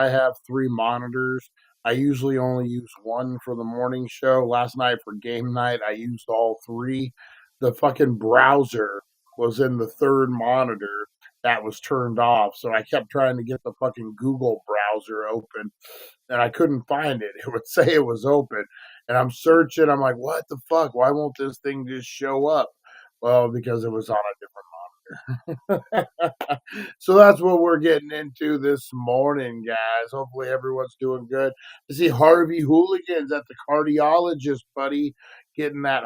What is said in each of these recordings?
I have 3 monitors. I usually only use one for the morning show. Last night for game night, I used all 3. The fucking browser was in the 3rd monitor that was turned off, so I kept trying to get the fucking Google browser open, and I couldn't find it. It would say it was open, and I'm searching. I'm like, "What the fuck? Why won't this thing just show up?" Well, because it was on a different so that's what we're getting into this morning, guys. Hopefully everyone's doing good. I see Harvey Hooligans at the cardiologist, buddy, getting that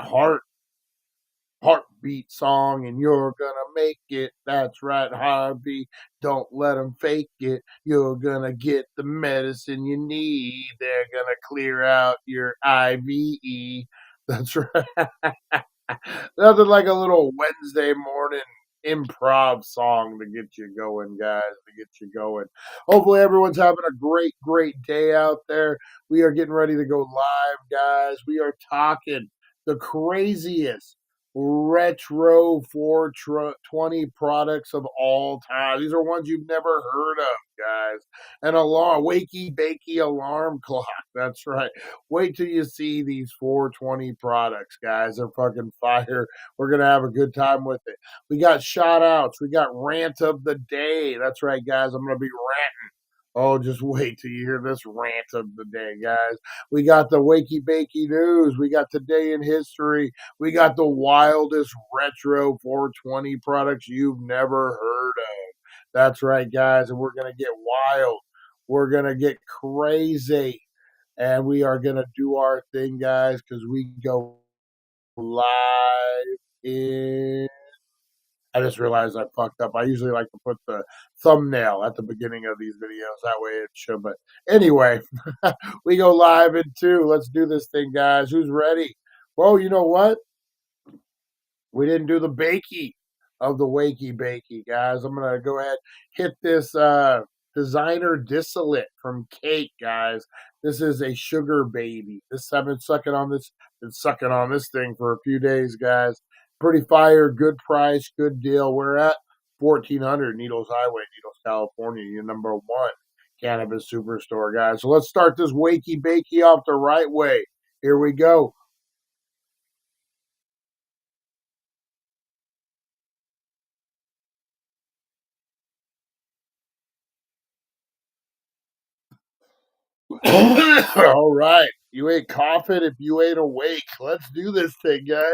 heartbeat song, and you're gonna make it. That's right, Harvey. Don't let them fake it. You're gonna get the medicine you need. They're gonna clear out your IVE. That's right. Nothing like a little Wednesday morning improv song to get you going, guys, to get you going. Hopefully everyone's having a great, great day out there. We are getting ready to go live, guys. We are talking the craziest retro 420 products of all time. These are ones you've never heard of, guys. An alarm, wakey bakey alarm clock. That's right. Wait till you see these 420 products, guys. They're fucking fire. We're gonna have a good time with it. We got shout outs. We got rant of the day. That's right, guys. I'm gonna be ranting. Oh, just wait till you hear this rant of the day, guys. We got the Wakey Bakey news. We got today in history. We got the wildest retro 420 products you've never heard of. That's right, guys. And we're going to get wild. We're going to get crazy. And we are going to do our thing, guys, because we go live in. I just realized I fucked up. I usually like to put the thumbnail at the beginning of these videos. That way it should. But anyway, we go live in 2. Let's do this thing, guys. Who's ready? Well, you know what? We didn't do the bakey of the Wakey Bakey, guys. I'm going to go ahead hit this designer distillate from Cake, guys. This is a sugar baby. I've been sucking on this thing for a few days, guys. Pretty fire, good price, good deal. We're at 1400 Needles Highway, Needles, California, your #1 cannabis superstore, guys. So let's start this Wakey Bakey off the right way. Here we go. All right. You ain't coughing if you ain't awake. Let's do this thing, guys.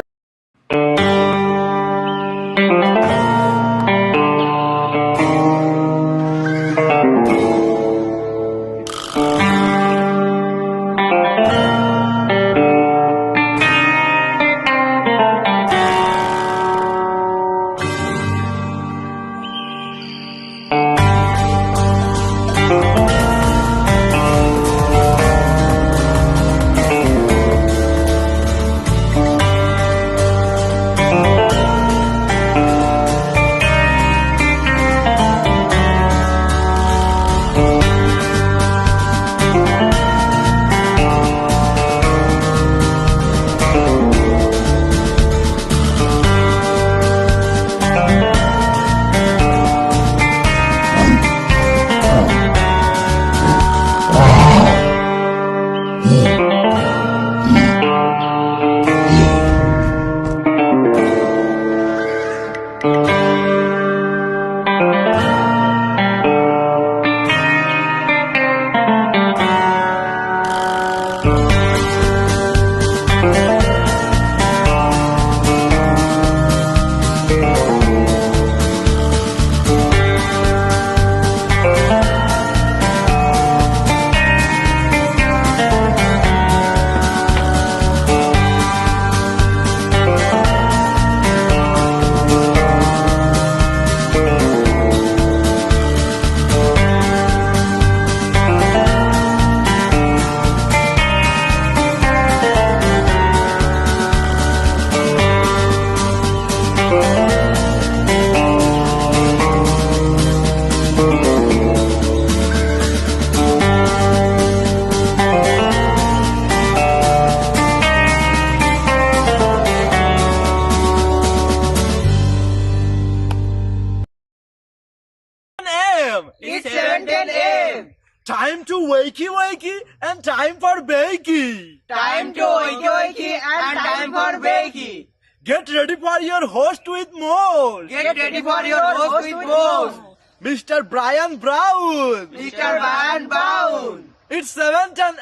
Time to wakey wakey and time for bakey. Time to wakey wakey and time for bakey. Get ready for your host with more. Get ready for your host with more. Mr. Brian Brown. Mr. Brian Brown. It's 7:10 a.m.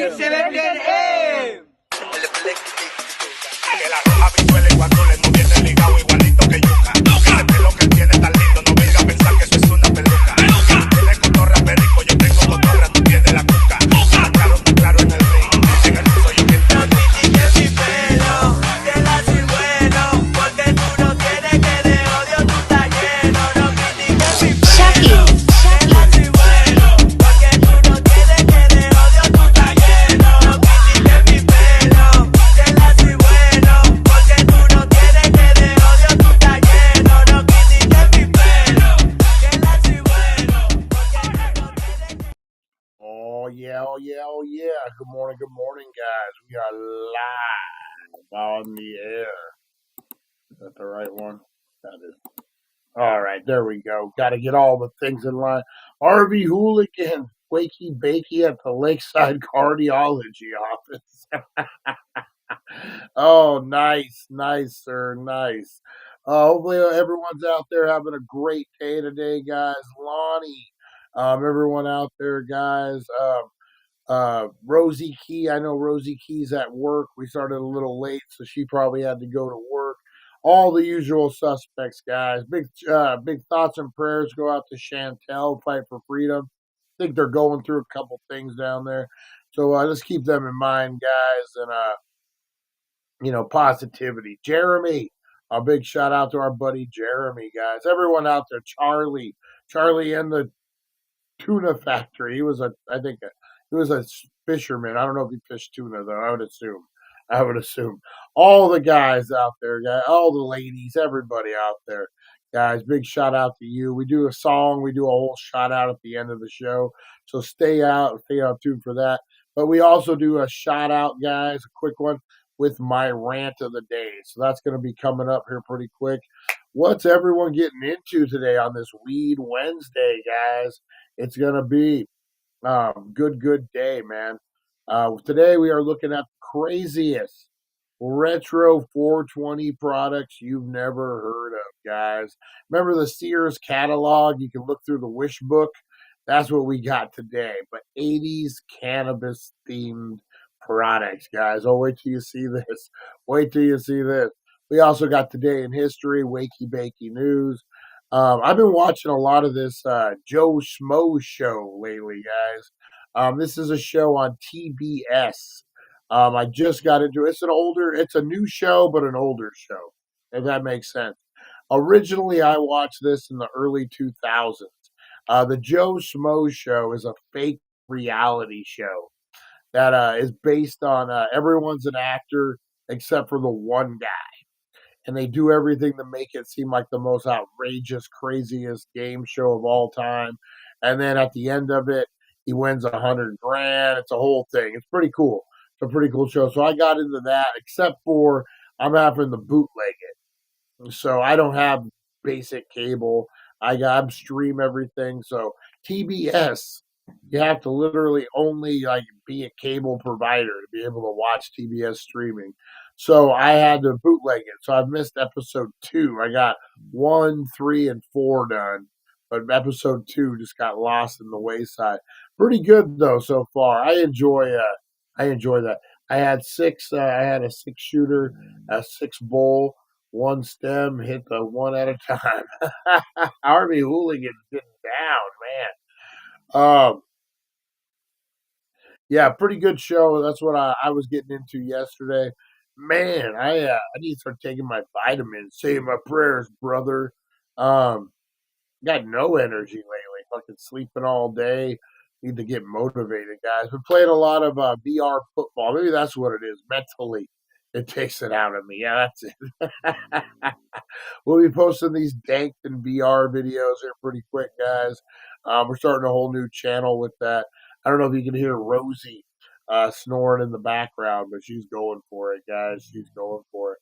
It's 7:10 a.m. Que la roja pichuela y cuando le no viene ligado igualito que yuca. Ese pelo que tiene tan lindo, no venga a pensar que eso es una peluca. Tienes cotorra perico, yo tengo cotorra, tú tienes la cuca. Claro en el ring, en el soy yo quien te No critiques mi pelo, que la soy bueno, porque tú no tienes que de odio tú estás lleno. No critiques mi pelo, que la soy bueno, porque tú no tienes que de odio tú estás lleno. No critiques mi pelo, que la soy bueno, porque tú no tienes que de odio tú estás lleno. No critiques mi pelo, que la soy bueno, porque tú no tienes que... Oh yeah. Good morning, guys. We are live on the air. Is that the right one? That is. All right, there we go. Got to get all the things in line. RV Hooligan, Wakey Bakey at the Lakeside Cardiology office. Oh, nice, sir, nice. Hopefully everyone's out there having a great day today, guys. Lonnie, everyone out there, guys. Rosie Key, I know Rosie Key's at work. We started a little late, so she probably had to go to work. All the usual suspects, guys. Big thoughts and prayers go out to Chantel, Fight for Freedom. I think they're going through a couple things down there, so let's keep them in mind, guys. And positivity. Jeremy, a big shout out to our buddy Jeremy, guys. Everyone out there, Charlie in the tuna factory. He was he was a fisherman. I don't know if he fished tuna though. I would assume. All the guys out there, guys, all the ladies, everybody out there, guys. Big shout out to you. We do a song, we do a whole shout out at the end of the show. So stay tuned for that. But we also do a shout out, guys, a quick one with my rant of the day. So that's going to be coming up here pretty quick. What's everyone getting into today on this Weed Wednesday, guys? It's going to be good day, man. Today we are looking at the craziest retro 420 products you've never heard of, guys. Remember the Sears catalog? You can look through the wish book. That's what we got today. But 80s cannabis themed products, guys. Oh, wait till you see this. Wait till you see this. We also got Today in History, Wakey Bakey News. I've been watching a lot of this Joe Schmo show lately, guys. This is a show on TBS. I just got into it. It's a new show, but an older show, if that makes sense. Originally, I watched this in the early 2000s. The Joe Schmo show is a fake reality show that is based on everyone's an actor except for the one guy. And they do everything to make it seem like the most outrageous, craziest game show of all time. And then at the end of it, he wins $100,000. It's a whole thing. It's pretty cool. It's a pretty cool show. So I got into that, except for I'm having to bootleg it. So I don't have basic cable. I'm stream everything. So TBS, you have to literally only be a cable provider to be able to watch TBS streaming. So I had to bootleg it. So I've missed episode 2. I got 1, 3, and 4 done, but episode 2 just got lost in the wayside. Pretty good though so far. I enjoy that. I had a 6-shooter, a 6-bowl, 1 stem, hit the one at a time. Army Hooligan getting down, man. Yeah, pretty good show. That's what I was getting into yesterday. Man, I need to start taking my vitamins. Say my prayers, brother. Got no energy lately. Fucking sleeping all day. Need to get motivated, guys. Been playing a lot of VR football. Maybe that's what it is. Mentally, it takes it out of me. Yeah, that's it. We'll be posting these danked and VR videos here pretty quick, guys. We're starting a whole new channel with that. I don't know if you can hear Rosie snoring in the background, but she's going for it, guys. She's going for it.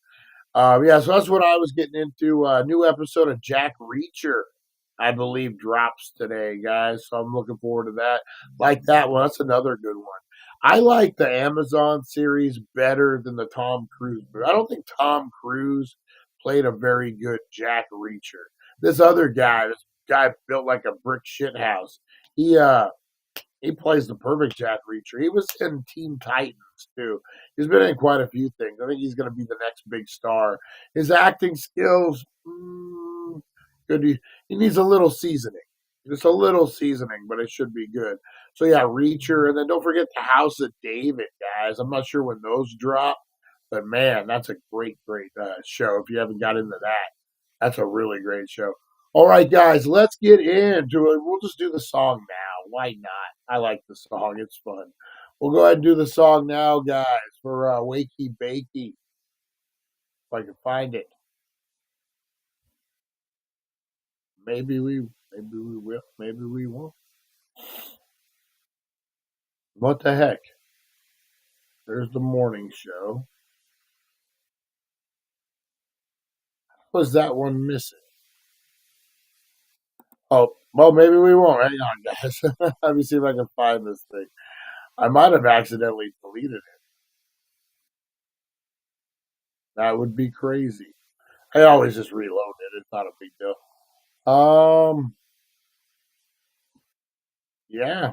Yeah, so that's what I was getting into. New episode of Jack Reacher I believe, drops today, guys. So I'm looking forward to that. Like that one. That's another good one. I like the Amazon series better than the Tom Cruise movie. I don't think Tom Cruise played a very good Jack Reacher. This guy built like a brick shit house. He uh he plays the perfect Jack Reacher. He was in Teen Titans too. He's been in quite a few things. I think he's going to be the next big star. His acting skills, good. He needs a little seasoning. Just a little seasoning, but it should be good. So yeah, Reacher, and then don't forget the House of David, guys. I'm not sure when those drop, but man, that's a great show. If you haven't got into that, that's a really great show. All right, guys, let's get into it. We'll just do the song now. Why not? I like the song. It's fun. We'll go ahead and do the song now, guys, for Wakey Bakey. If I can find it. Maybe we will, maybe we won't. What the heck? There's the morning show. Was that one missing? Oh, well, maybe we won't. Hang on, guys. Let me see if I can find this thing. I might have accidentally deleted it. That would be crazy. I always just reload it. It's not a big deal. Um, yeah,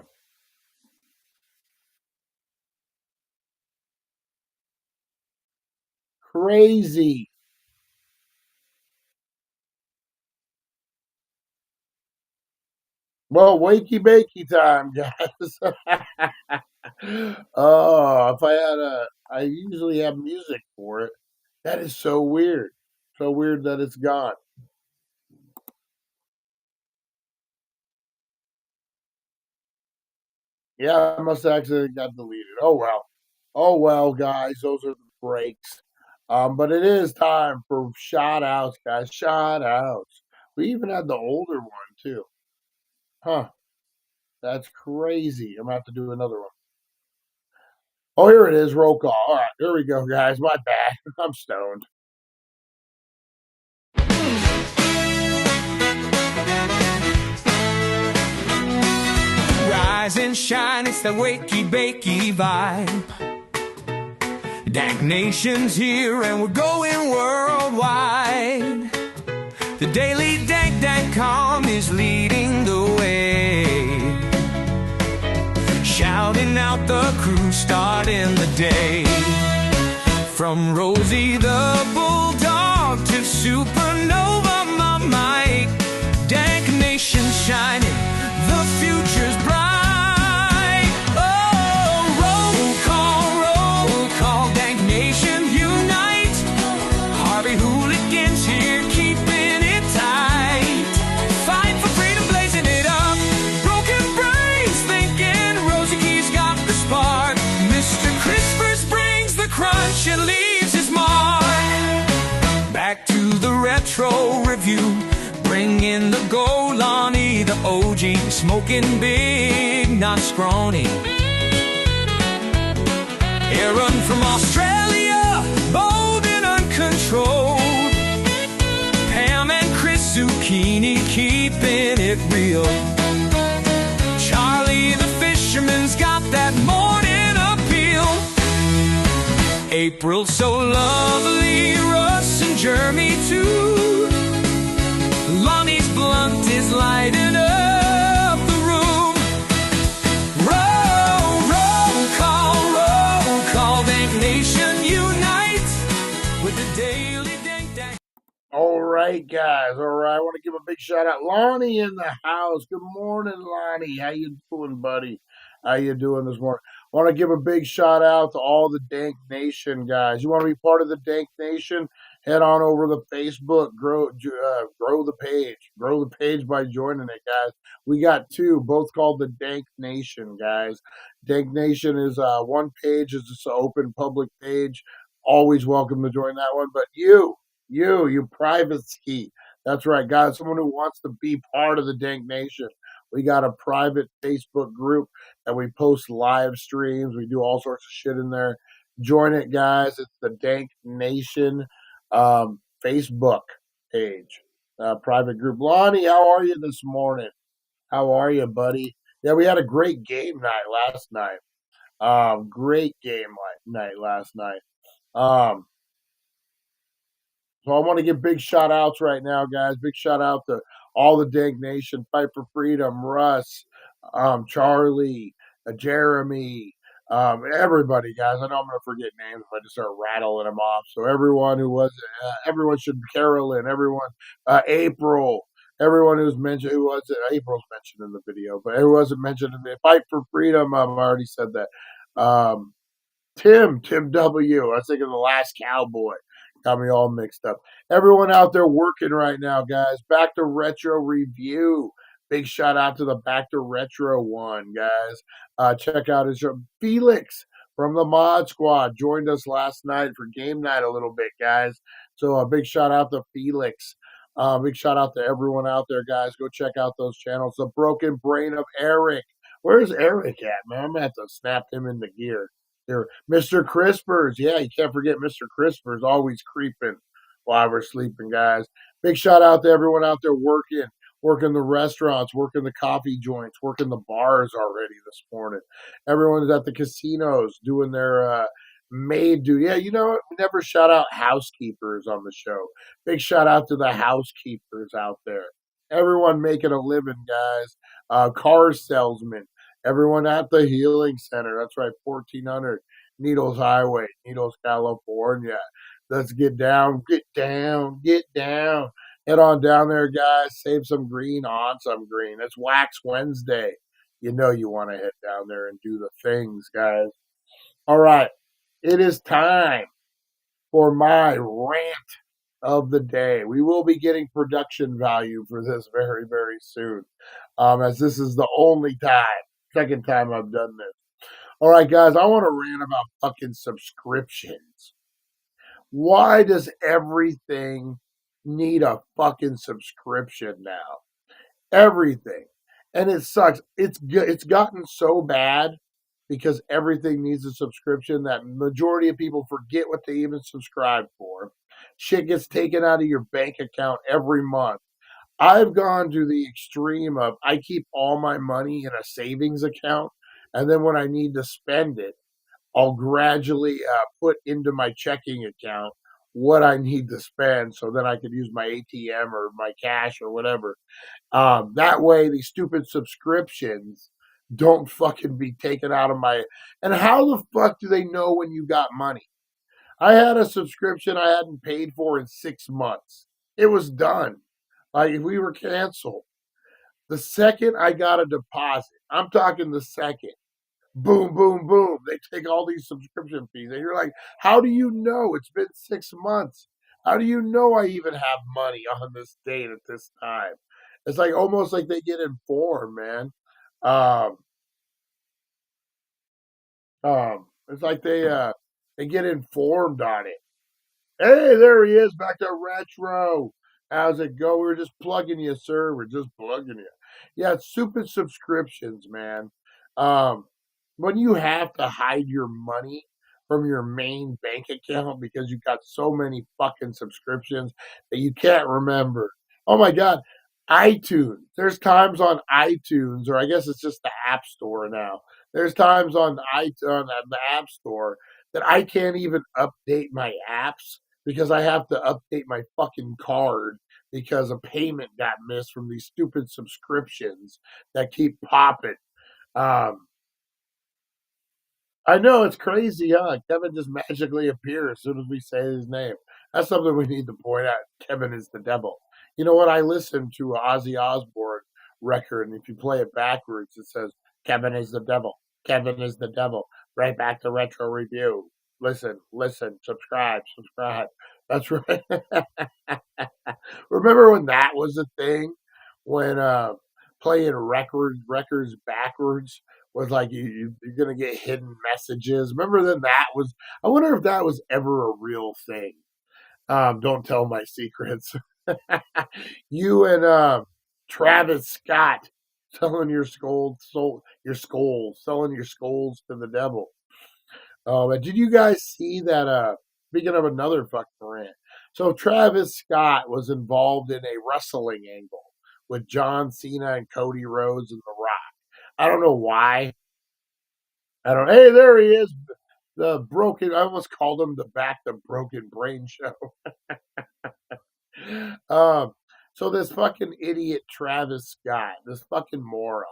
crazy. Well, wakey bakey time, guys. Oh, if I had I usually have music for it. That is so weird. So weird that it's gone. Yeah, I must have accidentally got deleted. Oh well. Oh well, guys. Those are the breaks. But it is time for shout outs, guys. Shout outs. We even had the older one too. Huh. That's crazy. I'm gonna have to do another one. Oh, here it is. Roll call. All right, here we go, guys. My bad. I'm stoned. Rise and shine, it's the wakey bakey vibe. Dank Nation's here and we're going worldwide. The daily dank.com is leading the way. Shouting out the crew, starting the day. From Rosie the Bulldog to Supernova, my Mike. Dank Nation shining, the future's bright. Oh, roll call, Dank Nation unite. Harvey Hooligans here, keeping it tight. Fight for freedom, blazing it up. Broken brains thinking Rosie Key's got the spark. Mr. Crispers brings the crunch and leaves his mark. Back to the retro review. Bring in the Golani, the OG, smoking big, not scrawny. Aaron from Australia, bold and uncontrolled. Pam and Chris Zucchini, keeping it real. Charlie the fisherman's got that morning appeal. April so lovely, Russ and Jeremy too. Lonnie's blunt is lighting up the room. Roll call, Dank Nation unite with the daily dank. All right, guys. All right. I want to give a big shout out. Lonnie in the house. Good morning, Lonnie. How you doing, buddy? How you doing this morning? I want to give a big shout out to all the Dank Nation guys. You want to be part of the Dank Nation? Head on over to Facebook, grow the page. Grow the page by joining it, guys. We got two, both called the Dank Nation, guys. Dank Nation is one page, is just an open public page. Always welcome to join that one. But you private ski. That's right, guys. Someone who wants to be part of the Dank Nation. We got a private Facebook group that we post live streams. We do all sorts of shit in there. Join it, guys. It's the Dank Nation Facebook page. private group. Lonnie, how are you this morning? How are you, buddy? Yeah, we had a great game night last night. Great game night last night. Um, So I want to give big shout outs right now, guys. Big shout out to all the Dank Nation, Fight for Freedom, Russ, Charlie, Jeremy, everybody, guys. I know I'm going to forget names if I just start rattling them off. So everyone who was, everyone should, Carolyn, everyone, April, everyone who's mentioned, who was it? April's mentioned in the video, but who wasn't mentioned in the Fight for Freedom, I already said that. Um, Tim W. I was thinking the last cowboy. Got me all mixed up. Everyone out there working right now, guys. Back to Retro Review. Big shout out to the Back to Retro one, guys. Check out his show. Felix from the Mod Squad joined us last night for game night a little bit, guys. So a big shout out to Felix. Big shout out to everyone out there, guys. Go check out those channels. The Broken Brain of Eric. Where's Eric at, man? I'm going to have to snap him into gear. Here, Mr. Crispers. Yeah, you can't forget Mr. Crispers, always creeping while we're sleeping, guys. Big shout out to everyone out there working the restaurants, working the coffee joints, working the bars already this morning. Everyone's at the casinos doing their maid duty. Yeah, you know what? We never shout out housekeepers on the show. Big shout out to the housekeepers out there. Everyone making a living, guys. Car salesmen. Everyone at the Healing Center. That's right, 1400 Needles Highway, Needles, California. Let's get down, get down, get down. Head on down there, guys. Save some green on some green. It's Wax Wednesday. You know you want to head down there and do the things, guys. All right, it is time for my rant of the day. We will be getting production value for this very, very soon, as this is the only second time I've done this. All right, guys, I want to rant about fucking subscriptions. Why does everything need a fucking subscription now? Everything. And it sucks. It's gotten so bad because everything needs a subscription that majority of people forget what they even subscribe for. Shit gets taken out of your bank account every month. I've gone to the extreme of I keep all my money in a savings account, and then when I need to spend it, I'll gradually put into my checking account what I need to spend, so then I could use my ATM or my cash or whatever. That way, these stupid subscriptions don't fucking be taken out of my. And how the fuck do they know when you got money? I had a subscription I hadn't paid for in 6 months. It was done. Like, we were canceled. The second I got a deposit, I'm talking the second, boom, boom, boom, they take all these subscription fees. And you're like, how do you know? It's been 6 months. How do you know I even have money on this date at this time? It's like almost like they get informed, man. Um, it's like they get informed on it. Hey, there he is, back to retro. How's it go? We were just plugging you, sir. We're just plugging you. Yeah, it's stupid subscriptions, man. Um, when you have to hide your money from your main bank account because you got so many fucking subscriptions that you can't remember. Oh my God, iTunes. There's times on iTunes, or I guess it's just the App Store now. There's times on the App Store that I can't even update my apps because I have to update my fucking card because a payment got missed from these stupid subscriptions that keep popping. Um, I know it's crazy, huh? Kevin just magically appears as soon as we say his name. That's something we need to point out. Kevin is the devil. You know what? I listened to an Ozzy Osbourne record, and if you play it backwards, it says, Kevin is the devil. Kevin is the devil. Right back to Retro Review. Listen, subscribe. That's right. Remember when that was a thing? When playing records backwards was like you're gonna get hidden messages. Remember then that was. I wonder if that was ever a real thing. Don't tell my secrets. You and Travis Scott selling your selling your skulls to the devil. But did you guys see that? Speaking of another fucking rant, So Travis Scott was involved in a wrestling angle with John Cena and Cody Rhodes and The Rock. I don't know why. Hey, there he is. The broken, I almost called him the broken brain show. um, so this fucking idiot Travis Scott, this fucking moron,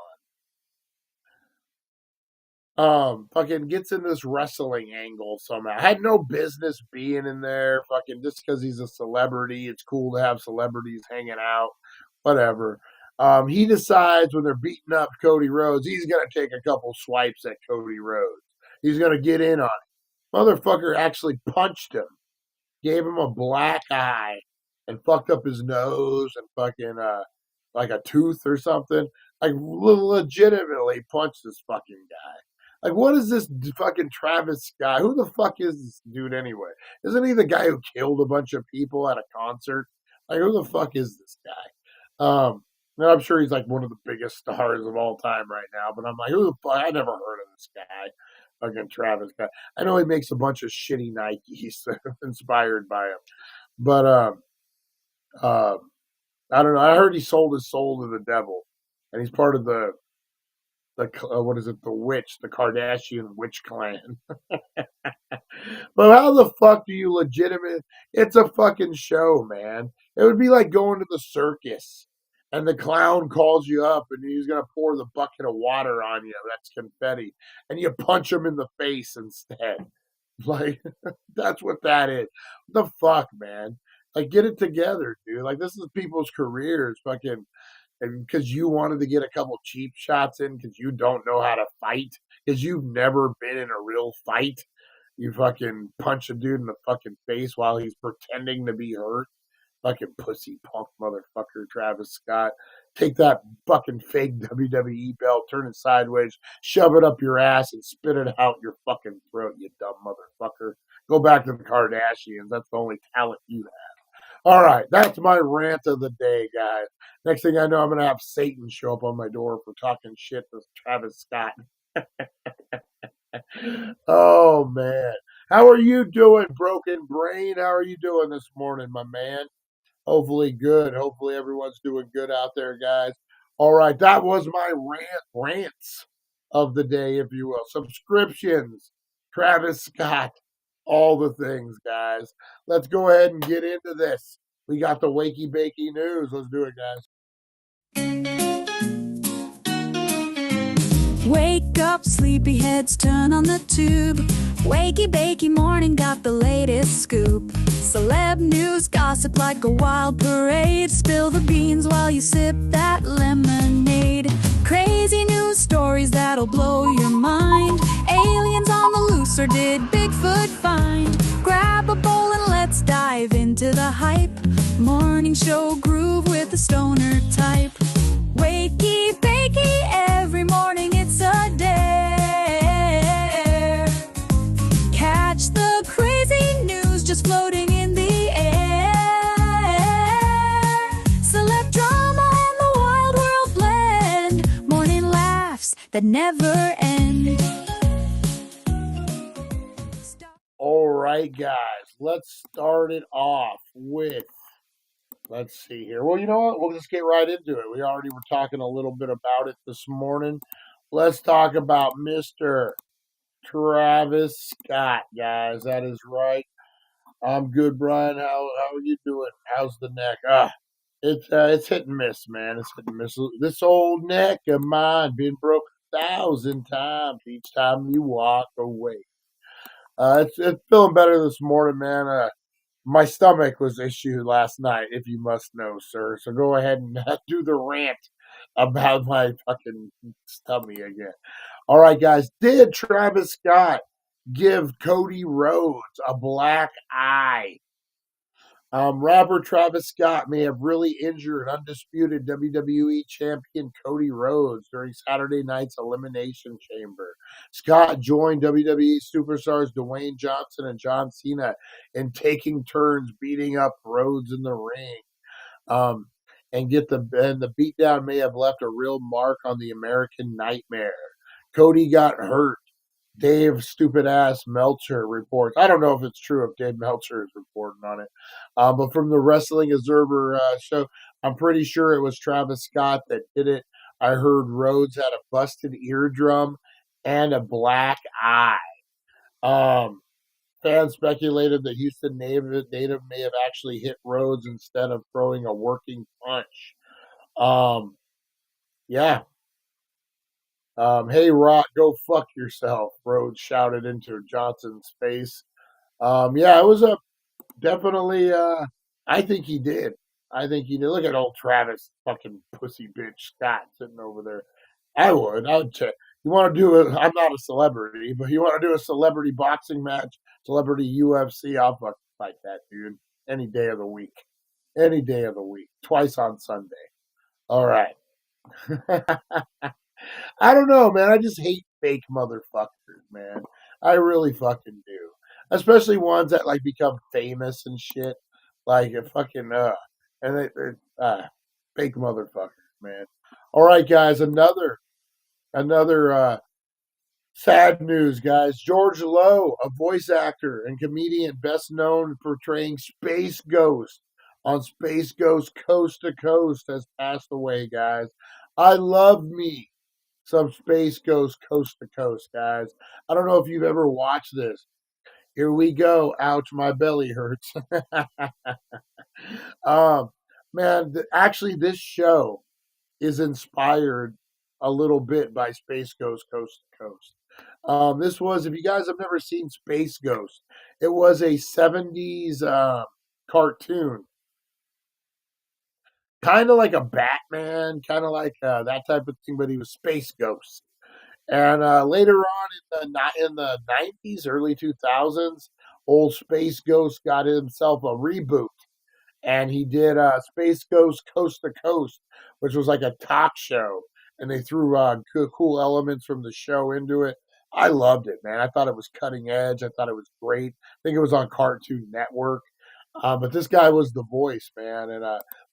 fucking gets in this wrestling angle somehow. Had no business being in there, fucking just because he's a celebrity. It's cool to have celebrities hanging out, whatever. He decides when they're beating up Cody Rhodes, he's gonna take a couple swipes at Cody Rhodes. He's gonna get in on it. Motherfucker actually punched him, gave him a black eye, and fucked up his nose and fucking like a tooth or something. Like legitimately punched this fucking guy. Like, what is this fucking Travis guy? Who the fuck is this dude anyway? Isn't he the guy who killed a bunch of people at a concert? Like, who the fuck is this guy? And I'm sure he's like one of the biggest stars of all time right now, but I'm like, who the fuck? I never heard of this guy. Fucking Travis guy. I know he makes a bunch of shitty Nikes inspired by him. But I don't know. I heard he sold his soul to the devil, and he's part of the what is it? The Kardashian witch clan. But how the fuck do you legitimate? It's a fucking show, man. It would be like going to the circus, and the clown calls you up, and he's gonna pour the bucket of water on you. That's confetti, and you punch him in the face instead. Like, that's what that is. What the fuck, man? Like, get it together, dude. Like, this is people's careers, fucking, and because you wanted to get a couple cheap shots in because you don't know how to fight, because you've never been in a real fight. You fucking punch a dude in the fucking face while he's pretending to be hurt. Fucking pussy punk motherfucker, Travis Scott. Take that fucking fake WWE belt, turn it sideways, shove it up your ass, and spit it out your fucking throat, you dumb motherfucker. Go back to the Kardashians. That's the only talent you have. All right, that's my rant of the day, guys. Next thing I know, I'm going to have Satan show up on my door for talking shit to Travis Scott. Oh, man. How are you doing, Broken Brain? How are you doing this morning, my man? Hopefully good. Hopefully everyone's doing good out there, guys. All right, that was my rants of the day, if you will. Subscriptions, Travis Scott, all the things, guys. Let's go ahead and get into this. We got the Wakey Bakey news. Let's do it, guys. Wake up, sleepyheads, turn on the tube. Wakey Bakey Morning got the latest scoop. Celeb news, gossip like a wild parade. Spill the beans while you sip that lemonade. Crazy news stories that'll blow your mind. Aliens on the loose, or did Bigfoot find? Grab a bowl and let's dive into the hype. Morning show groove with the stoner type. Wakey Bakey, every morning it's a dare. Catch the crazy news just floating in the air. Celeb drama and the wild world blend. Morning laughs that never end. All right, guys, let's start it off with, let's see here. Well, you know what? We'll just get right into it. We already were talking a little bit about it this morning. Let's talk about Mr. Travis Scott, guys. That is right. I'm good, Brian. How are you doing? How's the neck? It's hit and miss, man. It's hit and miss. This old neck of mine been broke 1,000 times each time you walk away. It's feeling better this morning, man. My stomach was issued last night, if you must know, sir. So go ahead and do the rant about my fucking stomach again. All right, guys. Did Travis Scott give Cody Rhodes a black eye? Rapper Travis Scott may have really injured undisputed WWE champion Cody Rhodes during Saturday night's Elimination Chamber. Scott joined WWE superstars Dwayne Johnson and John Cena in taking turns beating up Rhodes in the ring. And the beatdown may have left a real mark on the American Nightmare. Cody got hurt Dave stupid ass Meltzer reports. I don't know if it's true if Dave Meltzer is reporting on it, but from the Wrestling Observer show, I'm pretty sure it was Travis Scott that did it. I heard Rhodes had a busted eardrum and a black eye. Um, Fans speculated that Houston native may have actually hit Rhodes instead of throwing a working punch. Um, yeah. Hey, Rock, go fuck yourself, Rhodes shouted into Johnson's face. Yeah, it was a definitely, I think he did. I think he did. Look at old Travis, fucking pussy bitch Scott sitting over there. I would check. You want to do it? I'm not a celebrity, but you want to do a celebrity boxing match, celebrity UFC? I'll fucking fight that dude any day of the week. Any day of the week. Twice on Sunday. All right. I don't know, man. I just hate fake motherfuckers, man. I really fucking do. Especially ones that like become famous and shit. Like a fucking and they're fake motherfuckers, man. All right, guys, another sad news, guys. George Lowe, a voice actor and comedian best known for portraying Space Ghost on Space Ghost Coast to Coast, has passed away, guys. I love me some Space Ghost Coast to Coast, guys. I don't know if you've ever watched this. Here we go. Ouch, my belly hurts. um, Man, actually, this show is inspired a little bit by Space Ghost Coast to Coast. This was, if you guys have never seen Space Ghost, it was a 70s cartoon, kind of like a Batman, kind of like that type of thing, but he was Space Ghost. And later on in the 90s, early 2000s, old Space Ghost got himself a reboot, and he did Space Ghost Coast to Coast, which was like a talk show, and they threw cool elements from the show into it. I loved it, man. I thought it was cutting edge. I thought it was great. I think it was on Cartoon Network. But this guy was the voice, man. And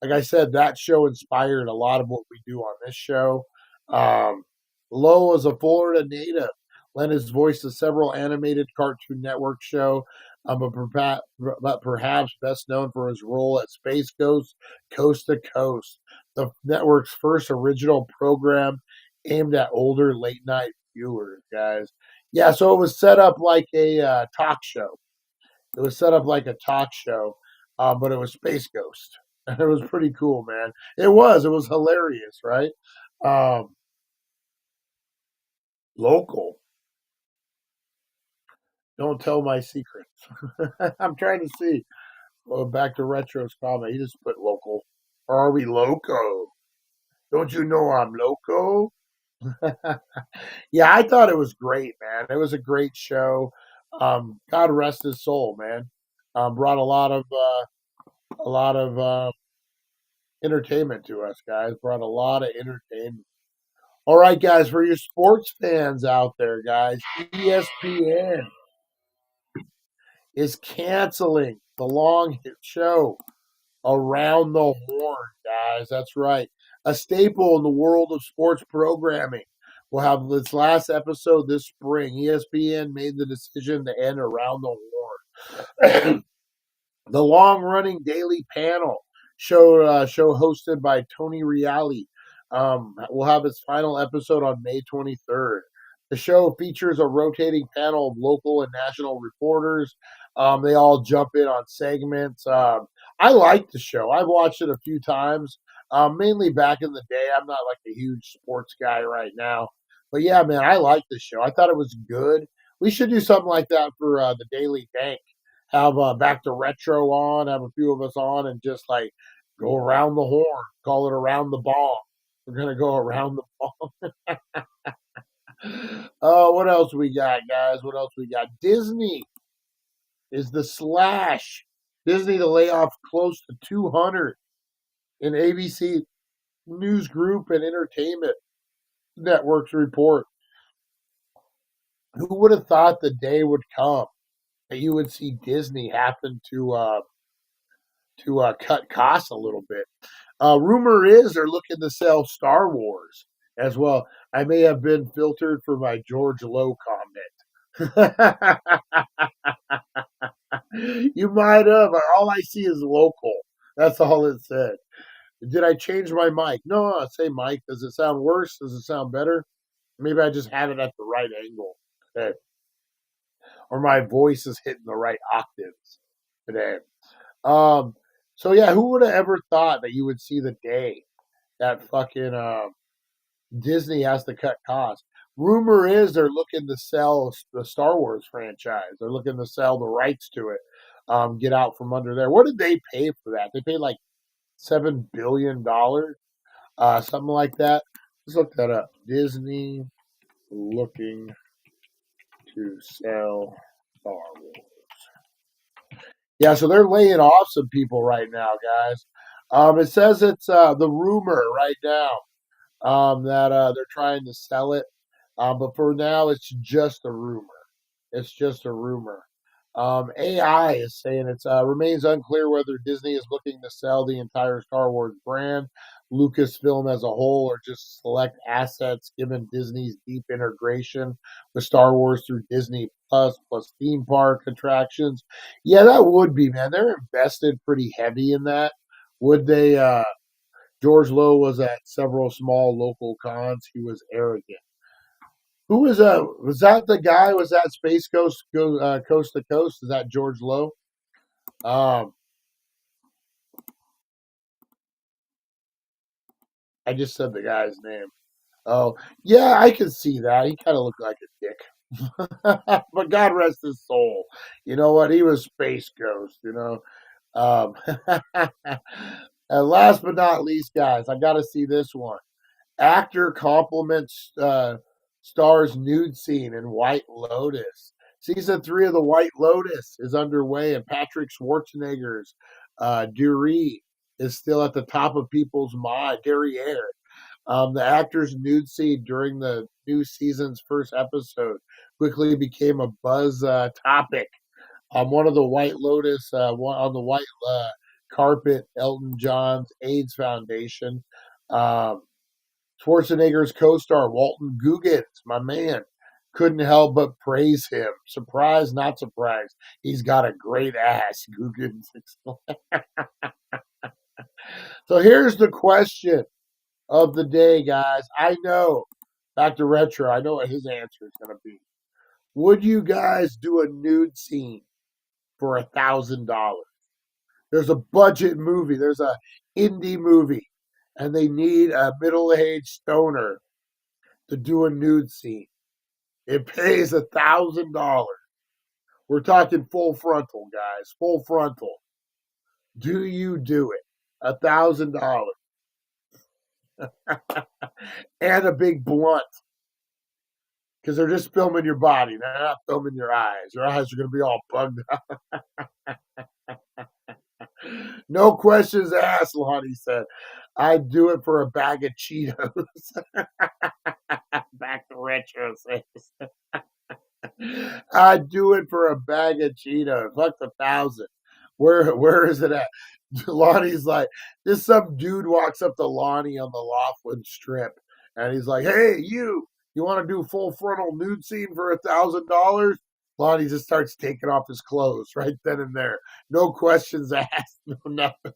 like I said, that show inspired a lot of what we do on this show. Um, Lowe is a Florida native, lent his voice to several animated Cartoon Network show, but perhaps best known for his role at Space Ghost Coast to Coast, the network's first original program aimed at older late night viewers, guys. Yeah, so it was set up like a talk show. It was set up like a talk show, but it was Space Ghost. And it was pretty cool, man. It was. It was hilarious, right? Um, Local. Don't tell my secrets. I'm trying to see. Well, back to Retro's comment. He just put local. Or are we loco? Don't you know I'm loco? Yeah, I thought it was great, man. It was a great show. God rest his soul, man. Brought a lot of entertainment to us, guys. Brought a lot of entertainment. All right, guys, for your sports fans out there, guys, ESPN is canceling the long hit show Around the Horn, guys. That's right. A staple in the world of sports programming will have its last episode this spring. ESPN made the decision to end Around the Horn. The long-running daily panel show hosted by Tony Reali will have its final episode on May 23rd. The show features a rotating panel of local and national reporters. They all jump in on segments. I like the show. I've watched it a few times, mainly back in the day. I'm not like a huge sports guy right now. But yeah, man, I like the show. I thought it was good. We should do something like that for the Daily Bank. Have Back to Retro on, have a few of us on, and just like go around the horn, call it Around the Ball. We're going to go around the ball. Oh, what else we got, guys? What else we got? Disney is the slash. Disney to lay off close to 200 in ABC News Group and Entertainment Network's report. Who would have thought the day would come that you would see Disney happen to cut costs a little bit? Rumor is they're looking to sell Star Wars as well. I may have been filtered for my George Lowe comment. You might have. All I see is local. That's all it said. Did I change my mic? No, say mic. Does it sound worse? Does it sound better? Maybe I just have it at the right angle today, or my voice is hitting the right octaves today. Um, so yeah, who would have ever thought that you would see the day that fucking Disney has to cut costs? Rumor is they're looking to sell the Star Wars franchise. They're looking to sell the rights to it. Get out from under there. What did they pay for that? They paid like $7 billion, something like that. Let's look that up. Disney looking to sell Star Wars. Yeah, so they're laying off some people right now, guys. It says it's the rumor right now that they're trying to sell it, but for now, it's just a rumor. It's just a rumor. AI is saying it remains unclear whether Disney is looking to sell the entire Star Wars brand, Lucasfilm as a whole, or just select assets given Disney's deep integration with Star Wars through Disney plus theme park attractions. Yeah, that would be, man. They're invested pretty heavy in that. Would they? George Lowe was at several small local cons. He was arrogant. Who was that? Was that the guy? Was that Space Coast Coast to Coast? Is that George Lowe? Um, I just said the guy's name. Oh, yeah, I can see that. He kind of looked like a dick, but God rest his soul. You know what? He was Space Ghost. Um, and last but not least, guys, I got to see this one. Actor compliments star's nude scene in White Lotus. Season 3 of The White Lotus is underway, and Patrick Schwarzenegger's Dury is still at the top of people's mind. Derriere. The actor's nude scene during the new season's first episode quickly became a buzz topic. One of the White Lotus, on the white carpet, Elton John's AIDS Foundation. Um, Schwarzenegger's co-star Walton Goggins, my man, couldn't help but praise him. Surprise, not surprised. He's got a great ass, Goggins. So here's the question of the day, guys. I know, back to retro, I know what his answer is going to be. Would you guys do a nude scene for $1,000? There's a budget movie. There's a indie movie, and they need a middle-aged stoner to do a nude scene. It pays $1,000. We're talking full frontal, guys. Full frontal. Do you do it? $1,000 and a big blunt, because they're just filming your body. They're not filming your eyes. Your eyes are going to be all bugged out. No questions asked, Lonnie said. I'd do it for a bag of Cheetos. Back to retro says. I'd do it for a bag of Cheetos. Fuck 1,000. Where is it at? Lonnie's like, this some dude walks up to Lonnie on the Laughlin Strip, and he's like, "Hey, you want to do full frontal nude scene for $1,000?" Lonnie just starts taking off his clothes right then and there. No questions asked. No nothing.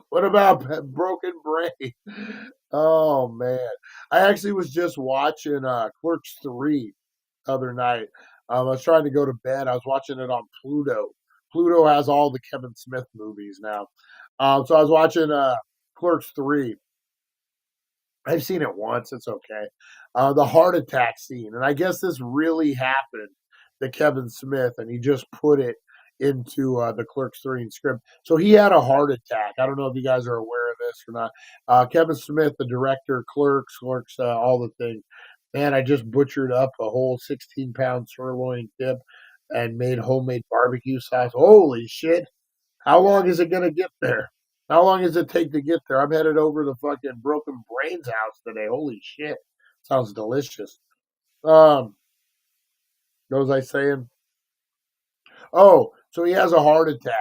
What about Broken Brain? Oh man, I actually was just watching Clerks 3 the other night. I was trying to go to bed. I was watching it on Pluto. Pluto has all the Kevin Smith movies now. So I was watching Clerks 3. I've seen it once. It's okay. The heart attack scene. And I guess this really happened to Kevin Smith, and he just put it into the Clerks 3 script. So he had a heart attack. I don't know if you guys are aware of this or not. Kevin Smith, the director, Clerks, all the things. Man, I just butchered up a whole 16-pound sirloin tip and made homemade barbecue sauce. Holy shit. How long is it going to get there? How long does it take to get there? I'm headed over to fucking Broken Brains house today. Holy shit. Sounds delicious. What was I saying? Oh, so he has a heart attack,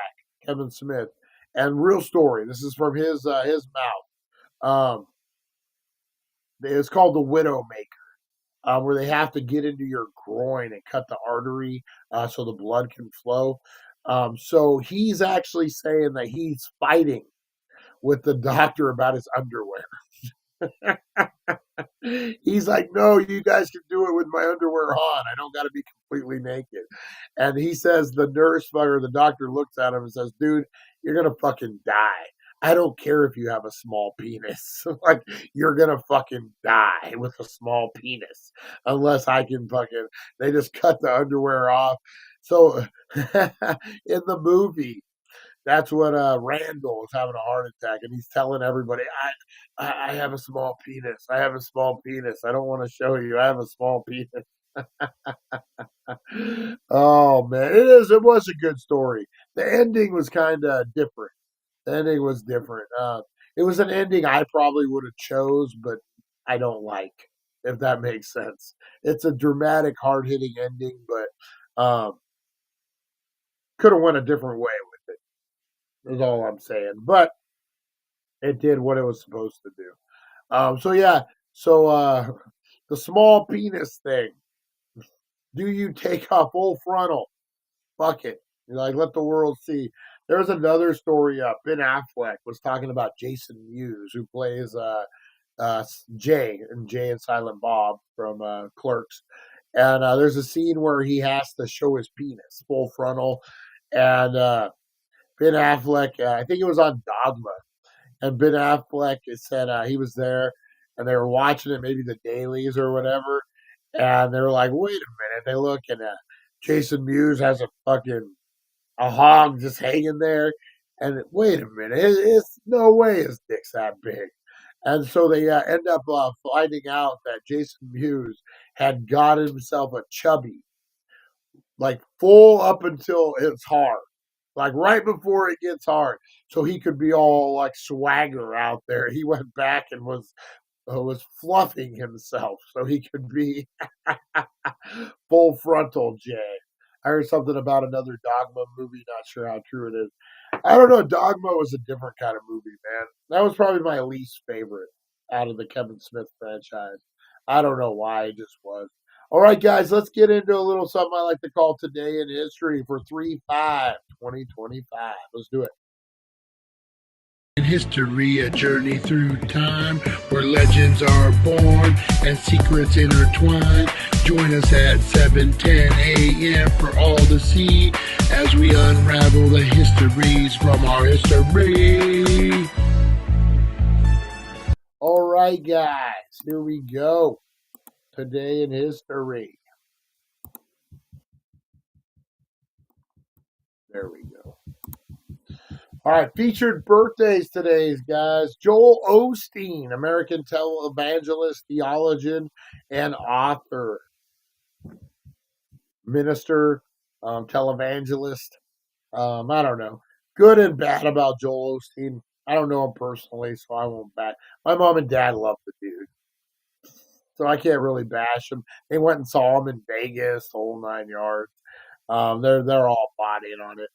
Kevin Smith. And real story. This is from his mouth. It's called The Widowmaker. where they have to get into your groin and cut the artery so the blood can flow. So he's actually saying that he's fighting with the doctor about his underwear. He's like, no, you guys can do it with my underwear on. I don't got to be completely naked. And he says, the nurse or the doctor looks at him and says, dude, you're going to fucking die. I don't care if you have a small penis. Like, you're going to fucking die with a small penis unless I can fucking, they just cut the underwear off. So in the movie, that's what Randall is having a heart attack, and he's telling everybody, I have a small penis. I have a small penis. I don't want to show you. I have a small penis. Oh man, it is. It was a good story. The ending was kind of different. The ending was different. It was an ending I probably would have chose, but I don't like. If that makes sense, it's a dramatic, hard hitting ending, but could have went a different way with it. Is all I'm saying. But it did what it was supposed to do. So yeah. So the small penis thing. Do you take off full frontal? Fuck it. You're like, let the world see. There's another story. Ben Affleck was talking about Jason Mewes, who plays Jay and Silent Bob from Clerks. And there's a scene where he has to show his penis full frontal, and Ben Affleck, I think it was on Dogma, and Ben Affleck said he was there, and they were watching it, maybe the dailies or whatever, and they were like, "Wait a minute!" They look, and Jason Mewes has a hog just hanging there, and wait a minute, it's no way his dick's that big, and so they end up finding out that Jason Mewes had got himself a chubby, like full up until it's hard, like right before it gets hard, so he could be all like swagger out there. He went back and was fluffing himself so he could be full frontal Jay. I heard something about another Dogma movie. Not sure how true it is. I don't know. Dogma was a different kind of movie, man. That was probably my least favorite out of the Kevin Smith franchise. I don't know why. It just was. All right, guys, let's get into a little something I like to call Today in History for 3/5/2025. Let's do it. In history, a journey through time where legends are born and secrets intertwine. Join us at 7:10 a.m. for all to see as we unravel the histories from our history. All right, guys, here we go. Today in History. There we go. All right, featured birthdays today, guys. Joel Osteen, American televangelist, theologian, and author. Minister, televangelist. I don't know. Good and bad about Joel Osteen. I don't know him personally, so I won't bash. My mom and dad love the dude, so I can't really bash him. They went and saw him in Vegas, the whole 9 yards. They're all bodying on it.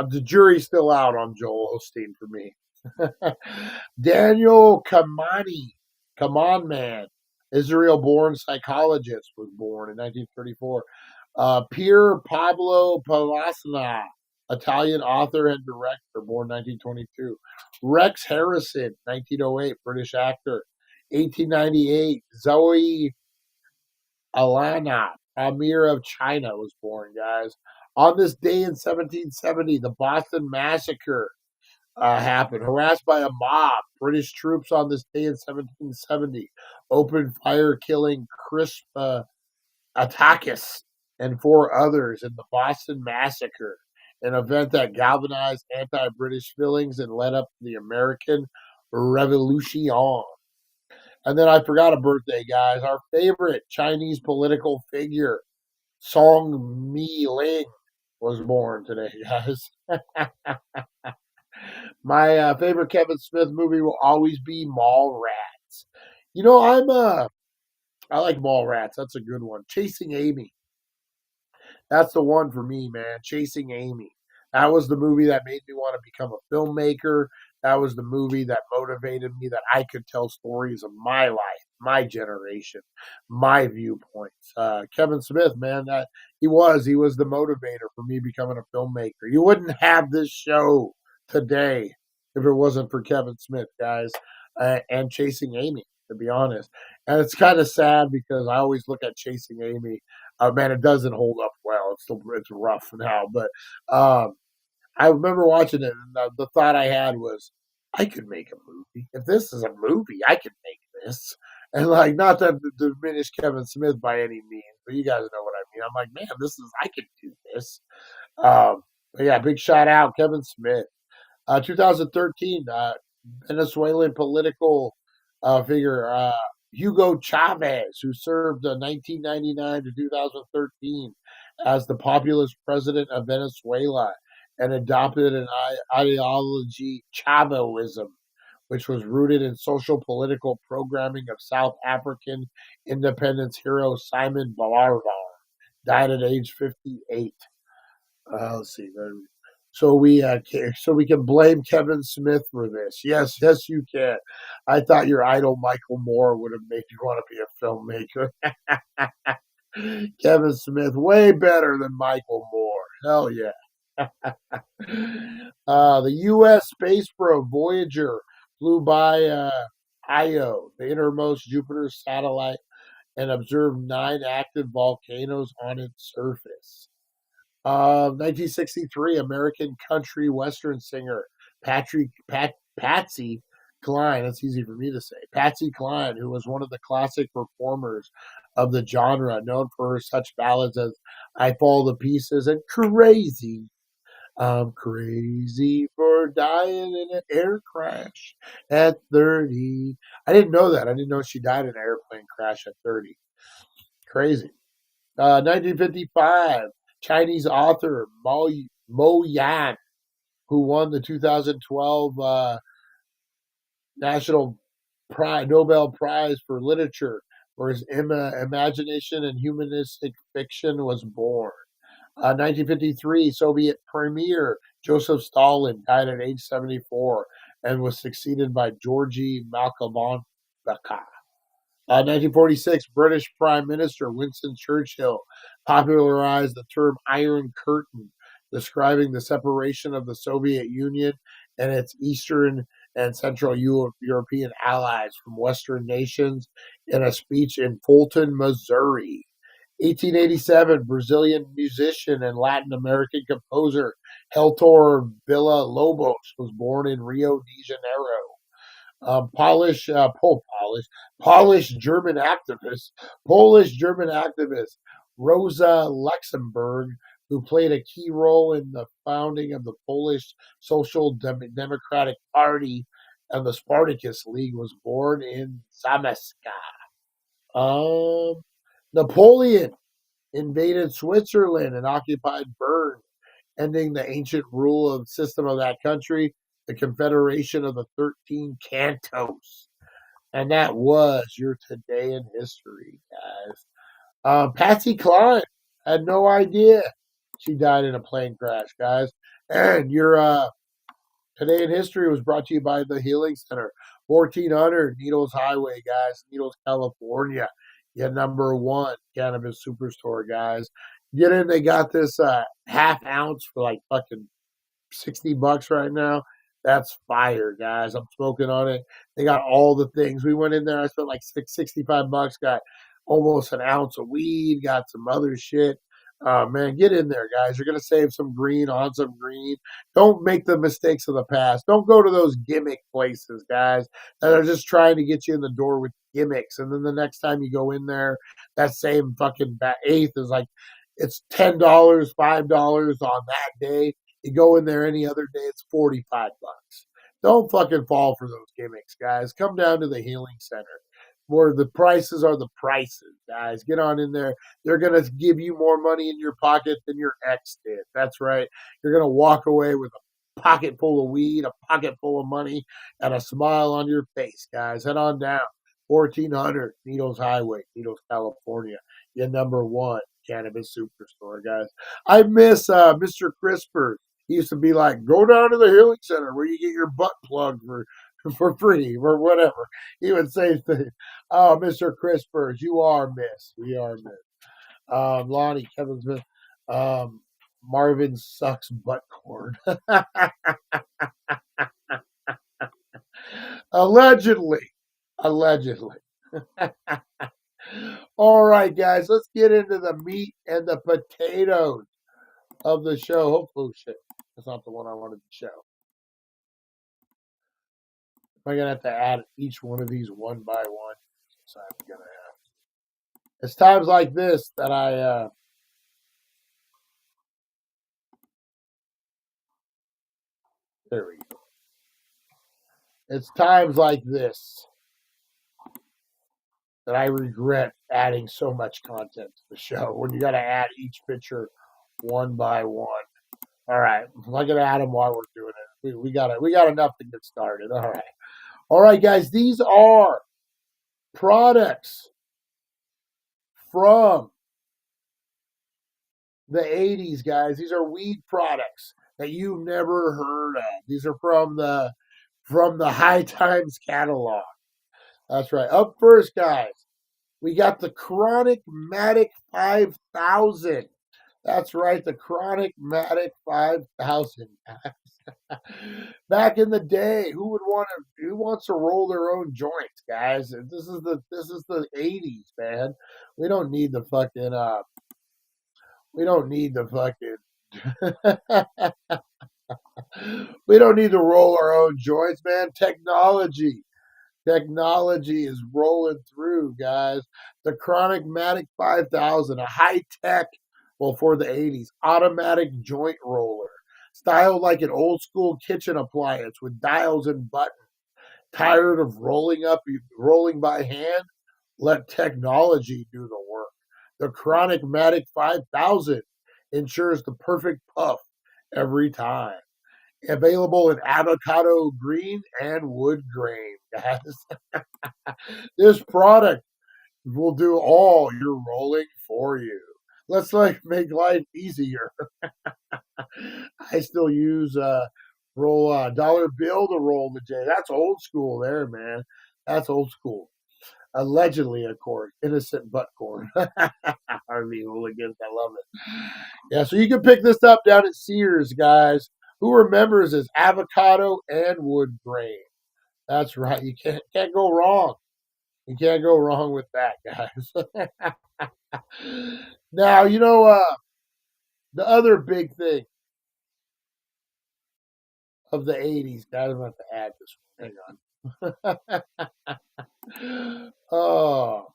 The jury's still out on Joel Osteen for me. Daniel Kamani, come on, man. Israel-born psychologist, was born in 1934. Pier Pablo Palasana, Italian author and director, born 1922. Rex Harrison, 1908, British actor. 1898, Zoe Alana, Amir of China, was born, guys. On this day in 1770, the Boston Massacre happened. Harassed by a mob, British troops on this day in 1770 opened fire, killing Crispa Atakis and 4 others in the Boston Massacre, an event that galvanized anti-British feelings and led up to the American Revolution. And then I forgot a birthday, guys. Our favorite Chinese political figure, Song Mi Ling, was born today, guys. My favorite Kevin Smith movie will always be Mallrats. You know, I like Mallrats. That's a good one. Chasing Amy. That's the one for me, man. Chasing Amy. That was the movie that made me want to become a filmmaker. That was the movie that motivated me that I could tell stories of my life, my generation, my viewpoints. Kevin Smith, man, he was the motivator for me becoming a filmmaker. You wouldn't have this show today if it wasn't for Kevin Smith, guys, and Chasing Amy, to be honest. And it's kind of sad because I always look at Chasing Amy. Man, it doesn't hold up well. It's rough now, but I remember watching it, and the thought I had was, I could make a movie. If this is a movie, I could make this. And like, not to diminish Kevin Smith by any means, but you guys know what I mean. I'm like, man, I could do this. But yeah, big shout out, Kevin Smith. 2013, Venezuelan political figure Hugo Chavez, who served 1999 to 2013 as the populist president of Venezuela and adopted an ideology, Chavism, which was rooted in social political programming of South African independence hero Simon Bolivar. Died at age 58. Let's see. So we can blame Kevin Smith for this. Yes, yes, you can. I thought your idol Michael Moore would have made you want to be a filmmaker. Kevin Smith, way better than Michael Moore. Hell yeah. The U.S. space probe Voyager flew by Io, the innermost Jupiter satellite, and observed 9 active volcanoes on its surface. 1963, American country western singer Patsy Cline. That's easy for me to say. Patsy Cline, who was one of the classic performers of the genre, known for such ballads as "I Fall to Pieces" and "Crazy." I'm crazy for dying in an air crash at 30. I didn't know that. I didn't know she died in an airplane crash at 30. Crazy. 1955, Chinese author Mo Yan, who won the 2012 National Nobel Prize for Literature for his imagination and humanistic fiction, was born. 1953, Soviet Premier Joseph Stalin died at age 74 and was succeeded by Georgy Malkovich. 1946, British Prime Minister Winston Churchill popularized the term Iron Curtain, describing the separation of the Soviet Union and its Eastern and Central European allies from Western nations in a speech in Fulton, Missouri. 1887, Brazilian musician and Latin American composer Heltor Villa-Lobos was born in Rio de Janeiro. Polish German activist Rosa Luxemburg, who played a key role in the founding of the Polish Social Democratic Party and the Spartacus League, was born in Zamaska. Napoleon invaded Switzerland and occupied Bern, ending the ancient rule of system of that country, the Confederation of the 13 Cantos. And that was your Today in History, guys. Patsy Cline, had no idea she died in a plane crash, guys. And your Today in History was brought to you by the Healing Center, 1400 Needles Highway, guys, Needles, California. Your number one cannabis superstore, guys. Get in, they got this half ounce for like fucking $60 right now. That's fire, guys. I'm smoking on it. They got all the things. We went in there. I spent like $65. Got almost an ounce of weed. Got some other shit. Man, get in there, guys. You're gonna save some green on some green. Don't make the mistakes of the past. Don't go to those gimmick places, guys, that are just trying to get you in the door with gimmicks. And then the next time you go in there, that same fucking eighth is like it's $10, $5 on that day. You go in there any other day, it's $45. Don't fucking fall for those gimmicks, guys. Come down to the Healing Center, where the prices are the prices, guys. Get on in there. They're going to give you more money in your pocket than your ex did. That's right. You're going to walk away with a pocket full of weed, a pocket full of money, and a smile on your face, guys. Head on down. 1400 Needles Highway, Needles, California. Your number one cannabis superstore, guys. I miss Mr. Crispers. He used to be like, go down to the healing center where you get your butt plugged for free or whatever. He would say things. Oh, Mr. Crispers, you are missed. We are missed. Lonnie, Kevin Smith, Marvin sucks butt cord. Allegedly. Allegedly. All right, guys, let's get into the meat and the potatoes of the show. Oh, shit. That's not the one I wanted to show. Am I going to have to add each one of these one by one? So I'm going to have. It's times like this that there we go. It's times like this that I regret adding so much content to the show when you got to add each picture one by one. All right, I'm not gonna add them while we're doing it. We got enough to get started. All right, guys. These are products from the 80s, guys. These are weed products that you've never heard of. These are from the High Times catalog. That's right. Up first, guys, we got the Chronic Matic 5000. That's right, the Chronic Matic 5000. Back in the day, who wants to roll their own joints, guys? This is the 80s, man. We don't need the fucking we don't need the fucking we don't need to roll our own joints, man. Technology is rolling through, guys. The Chronic Matic 5000, a high-tech, well, for the 80s, automatic joint roller. Styled like an old-school kitchen appliance with dials and buttons. Tired of rolling by hand? Let technology do the work. The Chronic Matic 5000 ensures the perfect puff every time. Available in avocado green and wood grain, guys. This product will do all your rolling for you. Let's make life easier. I still use roll dollar bill to roll the J. That's old school there, man. That's old school. Allegedly, of course, innocent butt corn. Harvey Hooligans, I love it. Yeah, so you can pick this up down at Sears, guys. Who remembers is avocado and wood grain? That's right. You can't go wrong. You can't go wrong with that, guys. Now, the other big thing of the 80s, guys, I'm going to have to add this one. Hang on. Oh,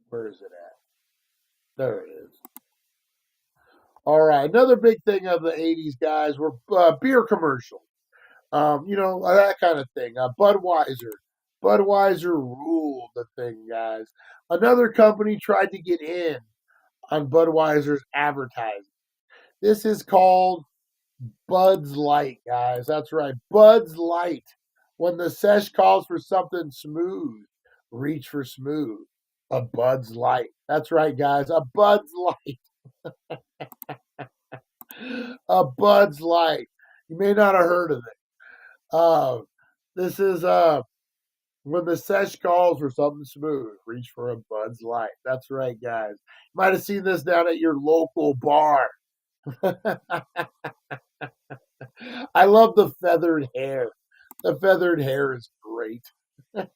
where is it at? There it is. All right. Another big thing of the 80s, guys, were beer commercials. That kind of thing. Budweiser. Budweiser ruled the thing, guys. Another company tried to get in on Budweiser's advertising. This is called Bud's Light, guys. That's right. Bud's Light. When the sesh calls for something smooth, reach for smooth. A Bud's Light. That's right, guys. A Bud's Light. A Bud's Light. You may not have heard of it. This is when the sesh calls for something smooth, reach for a Bud's Light. That's right, guys. You might have seen this down at your local bar. I love the feathered hair. The feathered hair is great. With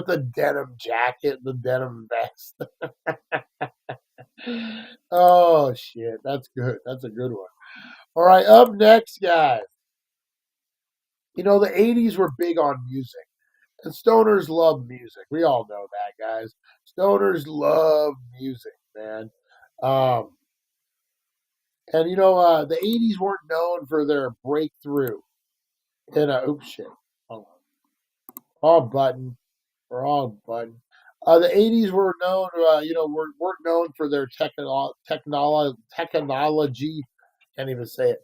the denim jacket, the denim vest. Oh, shit. That's good. That's a good one. All right, up next, guys. The 80s were big on music. And stoners love music. We all know that, guys. Stoners love music, man. The 80s weren't known for their breakthrough in oops, shit. Hold on. Wrong button. The 80s were known, weren't known for their technology. Can't even say it.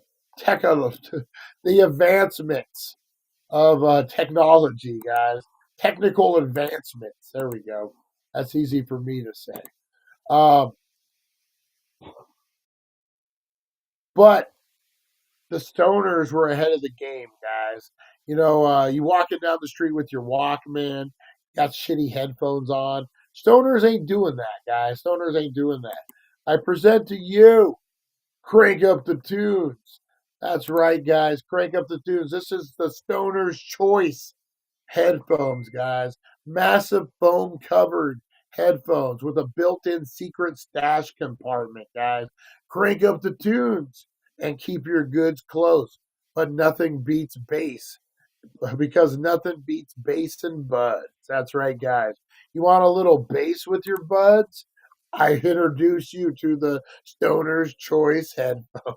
The advancements of technology, guys. Technical advancements. There we go. That's easy for me to say. But the stoners were ahead of the game, guys. You walking down the street with your Walkman, got shitty headphones on. Stoners ain't doing that, guys. Stoners ain't doing that. I present to you, crank up the tunes. That's right, guys. Crank up the tunes. This is the Stoner's Choice headphones, guys. Massive foam covered headphones with a built in secret stash compartment, guys. Crank up the tunes and keep your goods close. But nothing beats bass because nothing beats bass and buds. That's right, guys. You want a little bass with your buds? I introduce you to the Stoner's Choice headphones.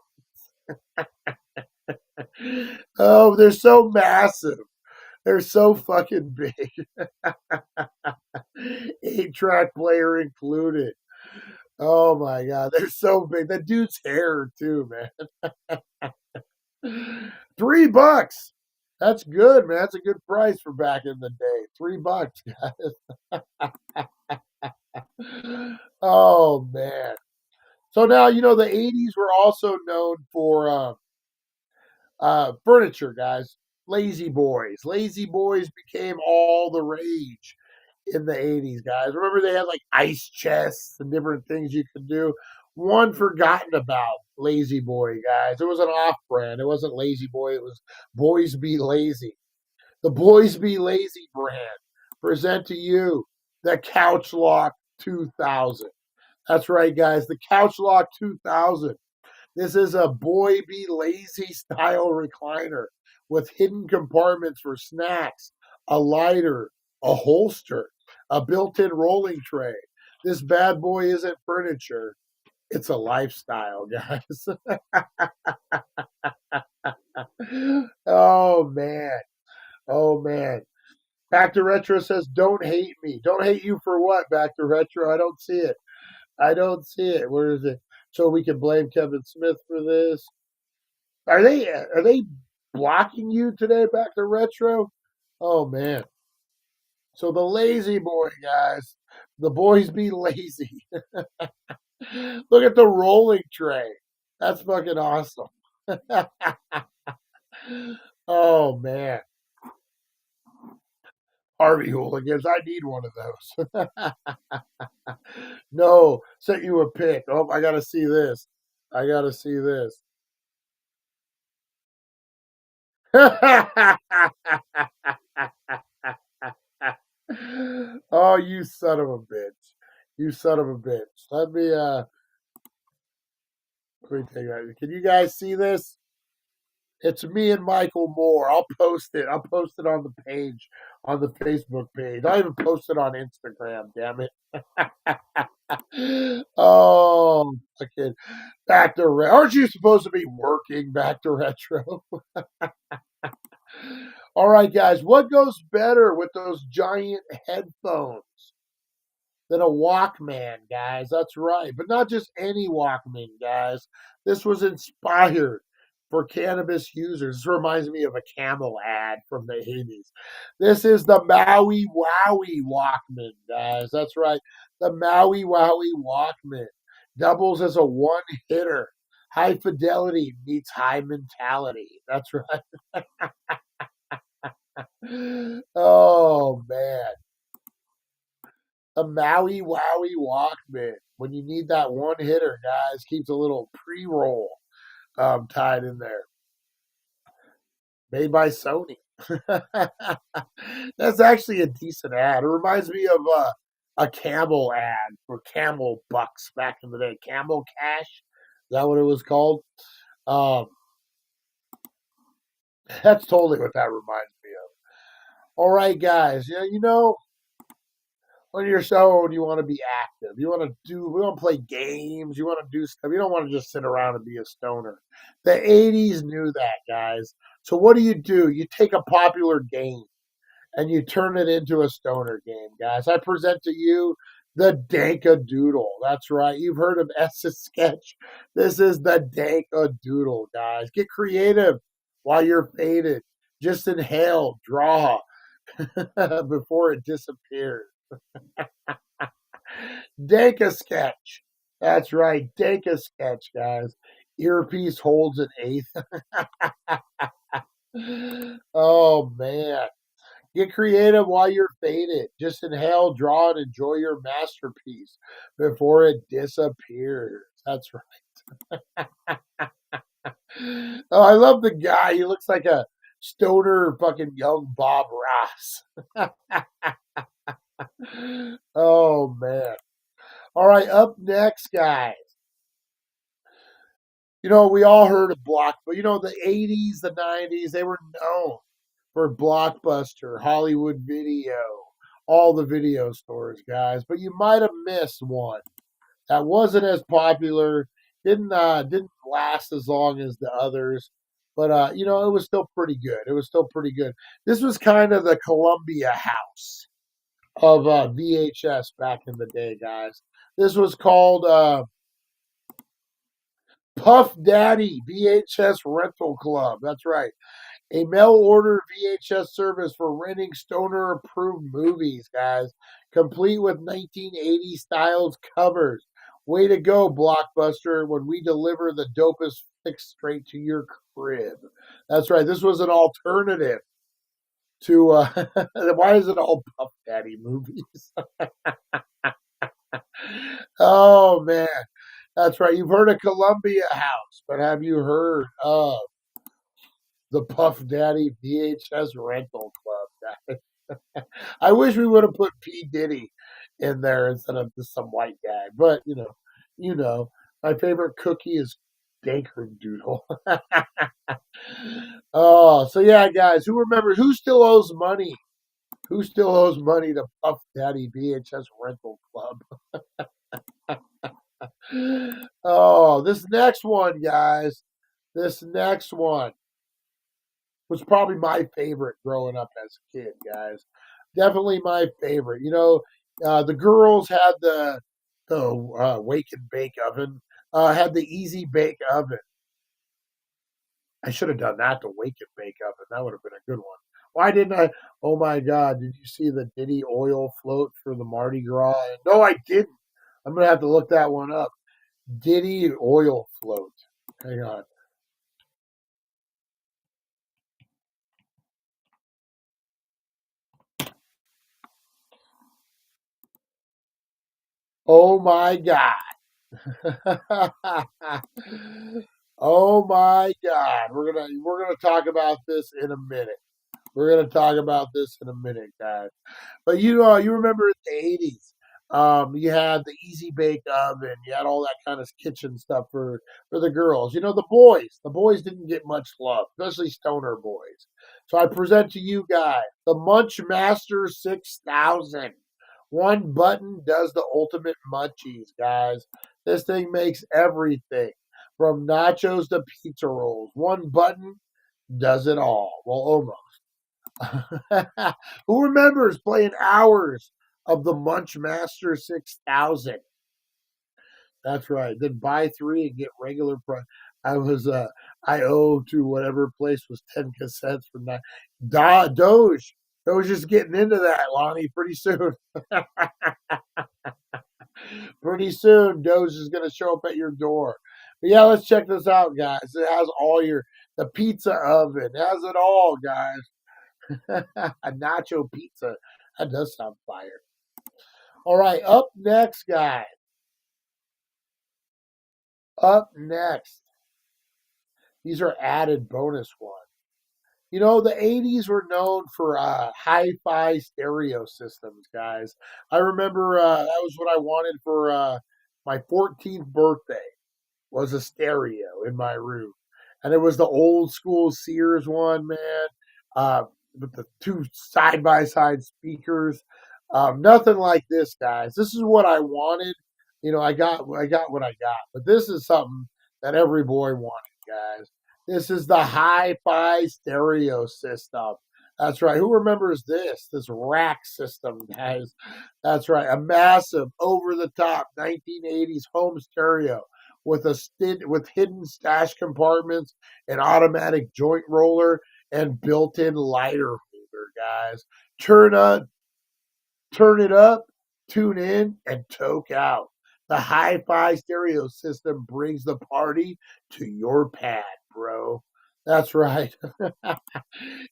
Oh, they're so massive. They're so fucking big. 8-track player included. Oh my god, they're so big. That dude's hair too, man. $3. That's good, man. That's a good price for back in the day. $3, guys. Oh man. So now the 80s were also known for furniture, guys. Lazy boys. Lazy boys became all the rage in the 80s, guys. Remember they had like ice chests and different things you could do. One forgotten about Lazy Boy, guys. It was an off brand. It wasn't Lazy Boy. It was Boys Be Lazy. The Boys Be Lazy brand present to you the Couch Lock 2000. That's right, guys. The Couch Lock 2000. This is a Boy Be Lazy style recliner with hidden compartments for snacks, a lighter, a holster, a built-in rolling tray. This bad boy isn't furniture. It's a lifestyle, guys. Oh, man. Oh, man. Back to Retro says, don't hate me. Don't hate you for what, Back to Retro? I don't see it. I don't see it. Where is it? So we can blame Kevin Smith for this. Are they blocking you today, Back to Retro? Oh, man. So the lazy boy, guys. The boys be lazy. Look at the rolling tray. That's fucking awesome. Oh, man. Harvey Hooligans, I need one of those. No, sent you a pic. Oh, I got to see this. I got to see this. Oh, you son of a bitch. You son of a bitch. Let me take that. Can you guys see this? It's me and Michael Moore. I'll post it. I'll post it on the page, on the Facebook page. I'll even post it on Instagram, damn it. Oh, okay. Back to retro. Aren't you supposed to be working, Back to Retro? All right, guys. What goes better with those giant headphones than a Walkman, guys? That's right. But not just any Walkman, guys. This was inspired for cannabis users. This reminds me of a Camel ad from the 80s. This is the Maui Wowie Walkman, guys. That's right. The Maui Wowie Walkman doubles as a one-hitter. High fidelity meets high mentality. That's right. Oh, man. A Maui Wowie Walkman. When you need that one hitter, guys, keeps a little pre-roll tied in there. Made by Sony. That's actually a decent ad. It reminds me of a Camel ad for Camel Bucks back in the day. Camel Cash. Is that what it was called? That's totally what that reminds me of. All right, guys. Yeah, when you're stoned, you want to be active. You want to play games. You want to do stuff. You don't want to just sit around and be a stoner. The 80s knew that, guys. So what do? You take a popular game and you turn it into a stoner game, guys. I present to you the Danka Doodle. That's right. You've heard of S's sketch. This is the Danka Doodle, guys. Get creative while you're faded. Just inhale, draw before it disappears. Danka sketch. That's right. Danka sketch, guys. earpiece holds an eighth. Oh man. Get creative while you're faded. Just inhale, draw, and enjoy your masterpiece before it disappears. That's right. Oh, I love the guy. He looks like a stoner fucking young Bob Ross. Oh man. All right, up next, guys. We all heard of but the 80s, the 90s, they were known for Blockbuster, Hollywood Video, all the video stores, guys. But you might have missed one that wasn't as popular, didn't last as long as the others. But it was still pretty good. It was still pretty good. This was kind of the Columbia House of VHS back in the day, guys. This was called Puff Daddy VHS Rental Club. That's right. A mail order VHS service for renting stoner approved movies, guys. Complete with 1980 styles covers. Way to go, Blockbuster, when we deliver the dopest fix straight to your crib. That's right. This was an alternative to why is it all Puff Daddy movies? Oh man. That's right. You've heard of Columbia House, but have you heard of the Puff Daddy VHS Rental Club, guys? I wish we would have put P. Diddy in there instead of just some white guy. But my favorite cookie is Doodle. Oh, so yeah, guys, who still owes money? Who still owes money to Puff Daddy VHS Rental Club? Oh, this next one, guys. This next one was probably my favorite growing up as a kid, guys. Definitely my favorite. The girls had the wake and bake oven, had the easy bake oven. I should have done that, the wake and bake oven. That would have been a good one. Why didn't I? Oh my God! Did you see the Diddy oil float for the Mardi Gras? No, I didn't. I'm gonna have to look that one up. Diddy oil float. Hang on. Oh my God. Oh my God. We're gonna talk about this in a minute. We're gonna talk about this in a minute, guys. But you remember in the 80s, you had the easy bake oven, you had all that kind of kitchen stuff for the girls. The boys didn't get much love, especially stoner boys. So I present to you guys the Munch Master 6000. One button does the ultimate munchies, guys. This thing makes everything from nachos to pizza rolls. One button does it all. Well, almost. Who remembers playing hours of the Munch Master 6000? That's right. Then buy three and get regular price. I owe to whatever place was 10 cassettes from that. Doge. Doge is getting into that, Lonnie, pretty soon. Pretty soon, Doge is going to show up at your door. But yeah, let's check this out, guys. It has the pizza oven. It has it all, guys. A nacho pizza. That does sound fire. All right, up next, guys. Up next. These are added bonus ones. The 80s were known for hi-fi stereo systems, guys. I remember that was what I wanted for my 14th birthday was a stereo in my room. And it was the old school Sears one, man, with the two side-by-side speakers. Nothing like this, guys. This is what I wanted. I got what I got. But this is something that every boy wanted, guys. This is the hi-fi stereo system. That's right. Who remembers this rack system, guys? That's right. A massive, over-the-top 1980s home stereo with with hidden stash compartments, an automatic joint roller, and built-in lighter holder, guys. Turn it up, tune in, and toke out. The hi-fi stereo system brings the party to your pad, bro. That's right.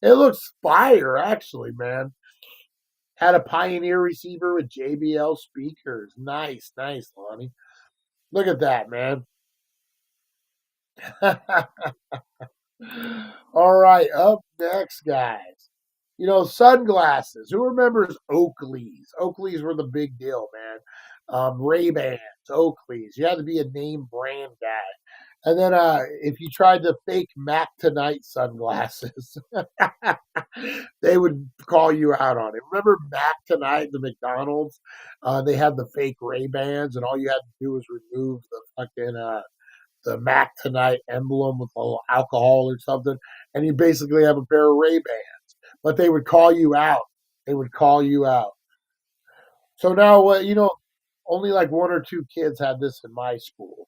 It looks fire, actually, man. Had a Pioneer receiver with JBL speakers. Nice, nice, Lonnie. Look at that, man. All right, up next, guys. Sunglasses. Who remembers Oakleys? Oakleys were the big deal, man. Ray-Bans, Oakleys. You had to be a name brand guy. And then if you tried the fake Mac Tonight sunglasses, they would call you out on it. Remember Mac Tonight, the McDonald's? They had the fake Ray-Bans, and all you had to do was remove the fucking the Mac Tonight emblem with a little alcohol or something, and you basically have a pair of Ray-Bans. But they would call you out. They would call you out. So now, only like one or two kids had this in my school.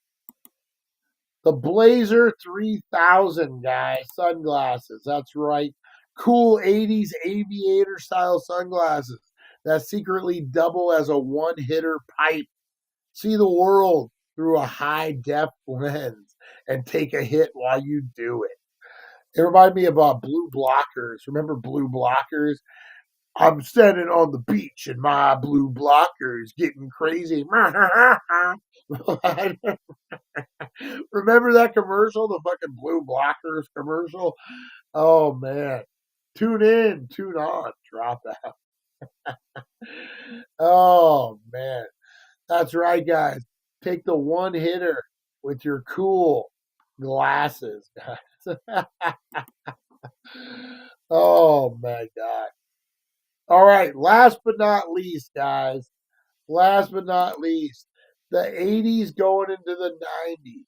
The Blazer 3000, guys, sunglasses. That's right. Cool 80s aviator style sunglasses that secretly double as a one-hitter pipe. See the world through a high-def lens and take a hit while you do it. It reminded me of blue blockers. Remember blue blockers? I'm standing on the beach in my blue blockers getting crazy. Remember that commercial? The fucking blue blockers commercial? Oh, man. Tune in, tune on, drop out. Oh, man. That's right, guys. Take the one hitter with your cool glasses, guys. Oh, my God. All right. Last but not least, guys. Last but not least, the 80s going into the 90s.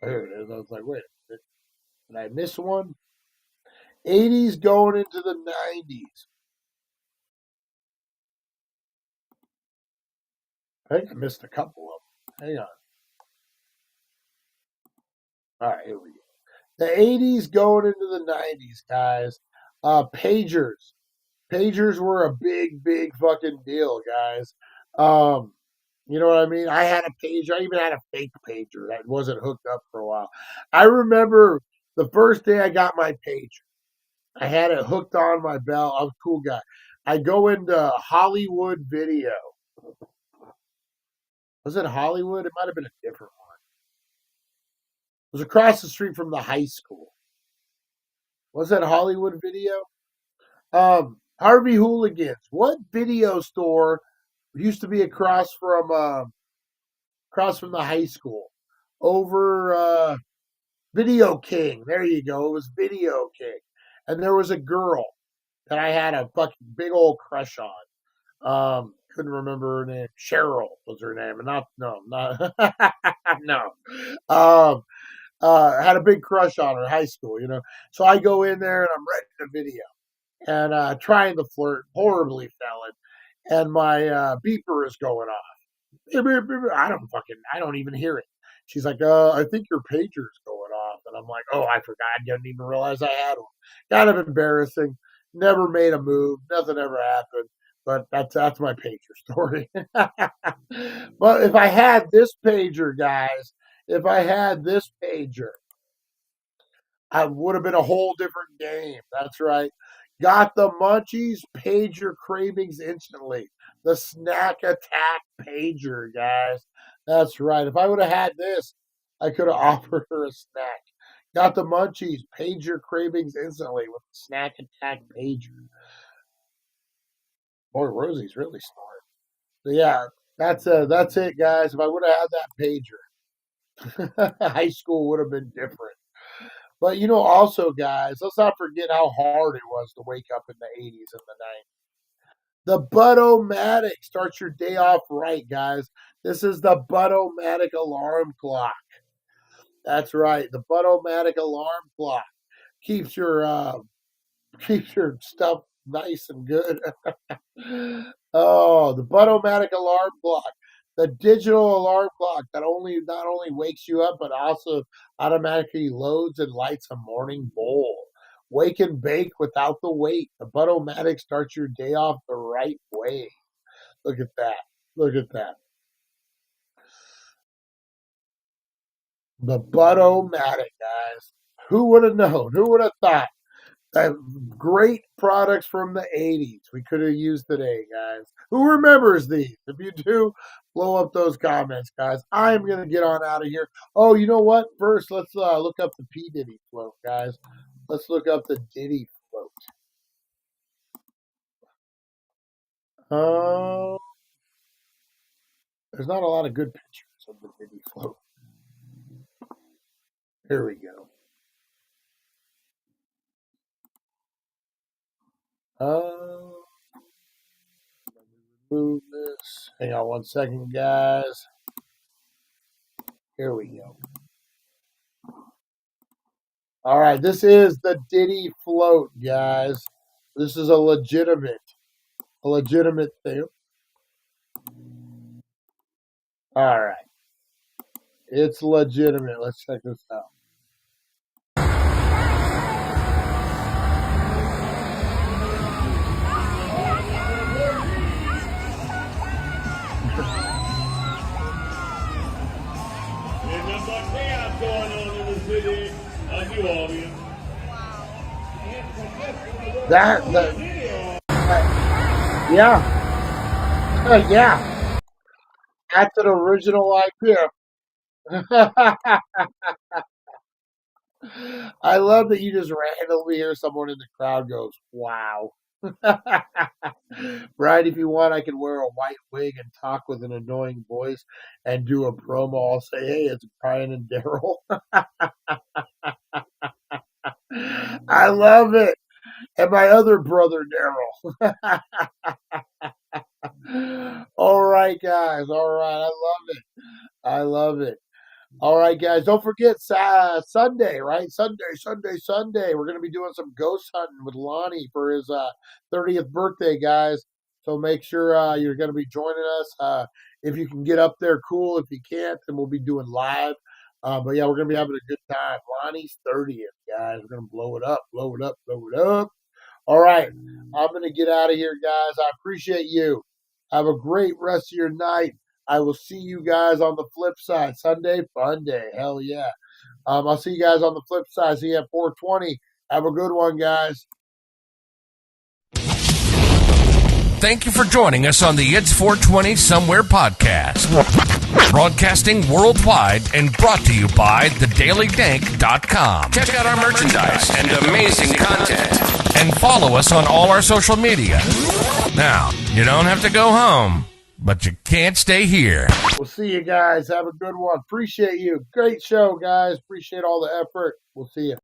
There it is. I was like, wait, did I miss one? 80s going into the 90s. I think I missed a couple of them. Hang on. All right, here we go. The 80s going into the 90s, guys. Pagers. Pagers were a big, big fucking deal, guys. You know what I mean? I had a pager. I even had a fake pager that wasn't hooked up for a while. I remember the first day I got my pager. I had it hooked on my belt. I was a cool guy. I go into Hollywood Video. Was it Hollywood? It might have been a different one. It was across the street from the high school. Was that Hollywood Video? Harvey Hooligans. What video store used to be across from the high school? Over Video King. There you go. It was Video King. And there was a girl that I had a fucking big old crush on. Couldn't remember her name. Cheryl was her name. And not no. Had a big crush on her in high school, So I go in there and I'm renting a video and trying to flirt, horribly failing, and my beeper is going off. I don't even hear it. She's like, I think your pager's going off. And I'm like, oh, I forgot. I didn't even realize I had one. Kind of embarrassing. Never made a move. Nothing ever happened. But that's my pager story. But if I had this pager, guys, I would have been a whole different game. That's right. Got the munchies, page your cravings instantly. The snack attack pager, guys. That's right. If I would have had this, I could have offered her a snack. Got the munchies, page your cravings instantly with the snack attack pager. Boy, Rosie's really smart. So yeah, that's it, guys. If I would have had that pager, high school would have been different. But also, guys, let's not forget how hard it was to wake up in the 80s and the 90s. The Buttomatic starts your day off right, guys. This is the Buttomatic alarm clock. That's right, the Buttomatic alarm clock keeps your stuff nice and good. Oh, the Buttomatic alarm clock. The digital alarm clock that not only wakes you up, but also automatically loads and lights a morning bowl. Wake and bake without the wait. The Buttomatic starts your day off the right way. Look at that. Look at that. The Butt-O-Matic, guys. Who would have known? Who would have thought that great products from the 80s we could have used today, guys? Who remembers these? If you do, blow up those comments, guys. I am going to get on out of here. Oh, you know what? First, let's look up the P. Diddy float, guys. Let's look up the Diddy float. There's not a lot of good pictures of the Diddy float. Here we go. Let me remove this. Hang on one second, guys. Here we go. All right, this is the Diddy float, guys. This is a legitimate thing. All right. It's legitimate. Let's check this out. There's some chaos going on in the city of New Orleans. Yeah. That's an original idea. I love that you just randomly hear someone in the crowd goes, wow. Brian, if you want, I can wear a white wig and talk with an annoying voice and do a promo. I'll say, hey, it's Brian and Daryl. I love it. And my other brother, Daryl. All right, guys. All right. I love it. I love it. All right, guys. Don't forget Sunday, right? Sunday. We're going to be doing some ghost hunting with Lonnie for his 30th birthday, guys. So make sure you're going to be joining us. If you can get up there, cool. If you can't, then we'll be doing live. But yeah, we're going to be having a good time. Lonnie's 30th, guys. We're going to blow it up. All right. I'm going to get out of here, guys. I appreciate you. Have a great rest of your night. I will see you guys on the flip side. Sunday, fun day. Hell yeah. I'll see you guys on the flip side. See you at 420. Have a good one, guys. Thank you for joining us on the It's 420 Somewhere podcast. Broadcasting worldwide and brought to you by thedailydank.com. Check out our merchandise and amazing content. And follow us on all our social media. Now, you don't have to go home, but you can't stay here. We'll see you guys. Have a good one. Appreciate you. Great show, guys. Appreciate all the effort. We'll see you.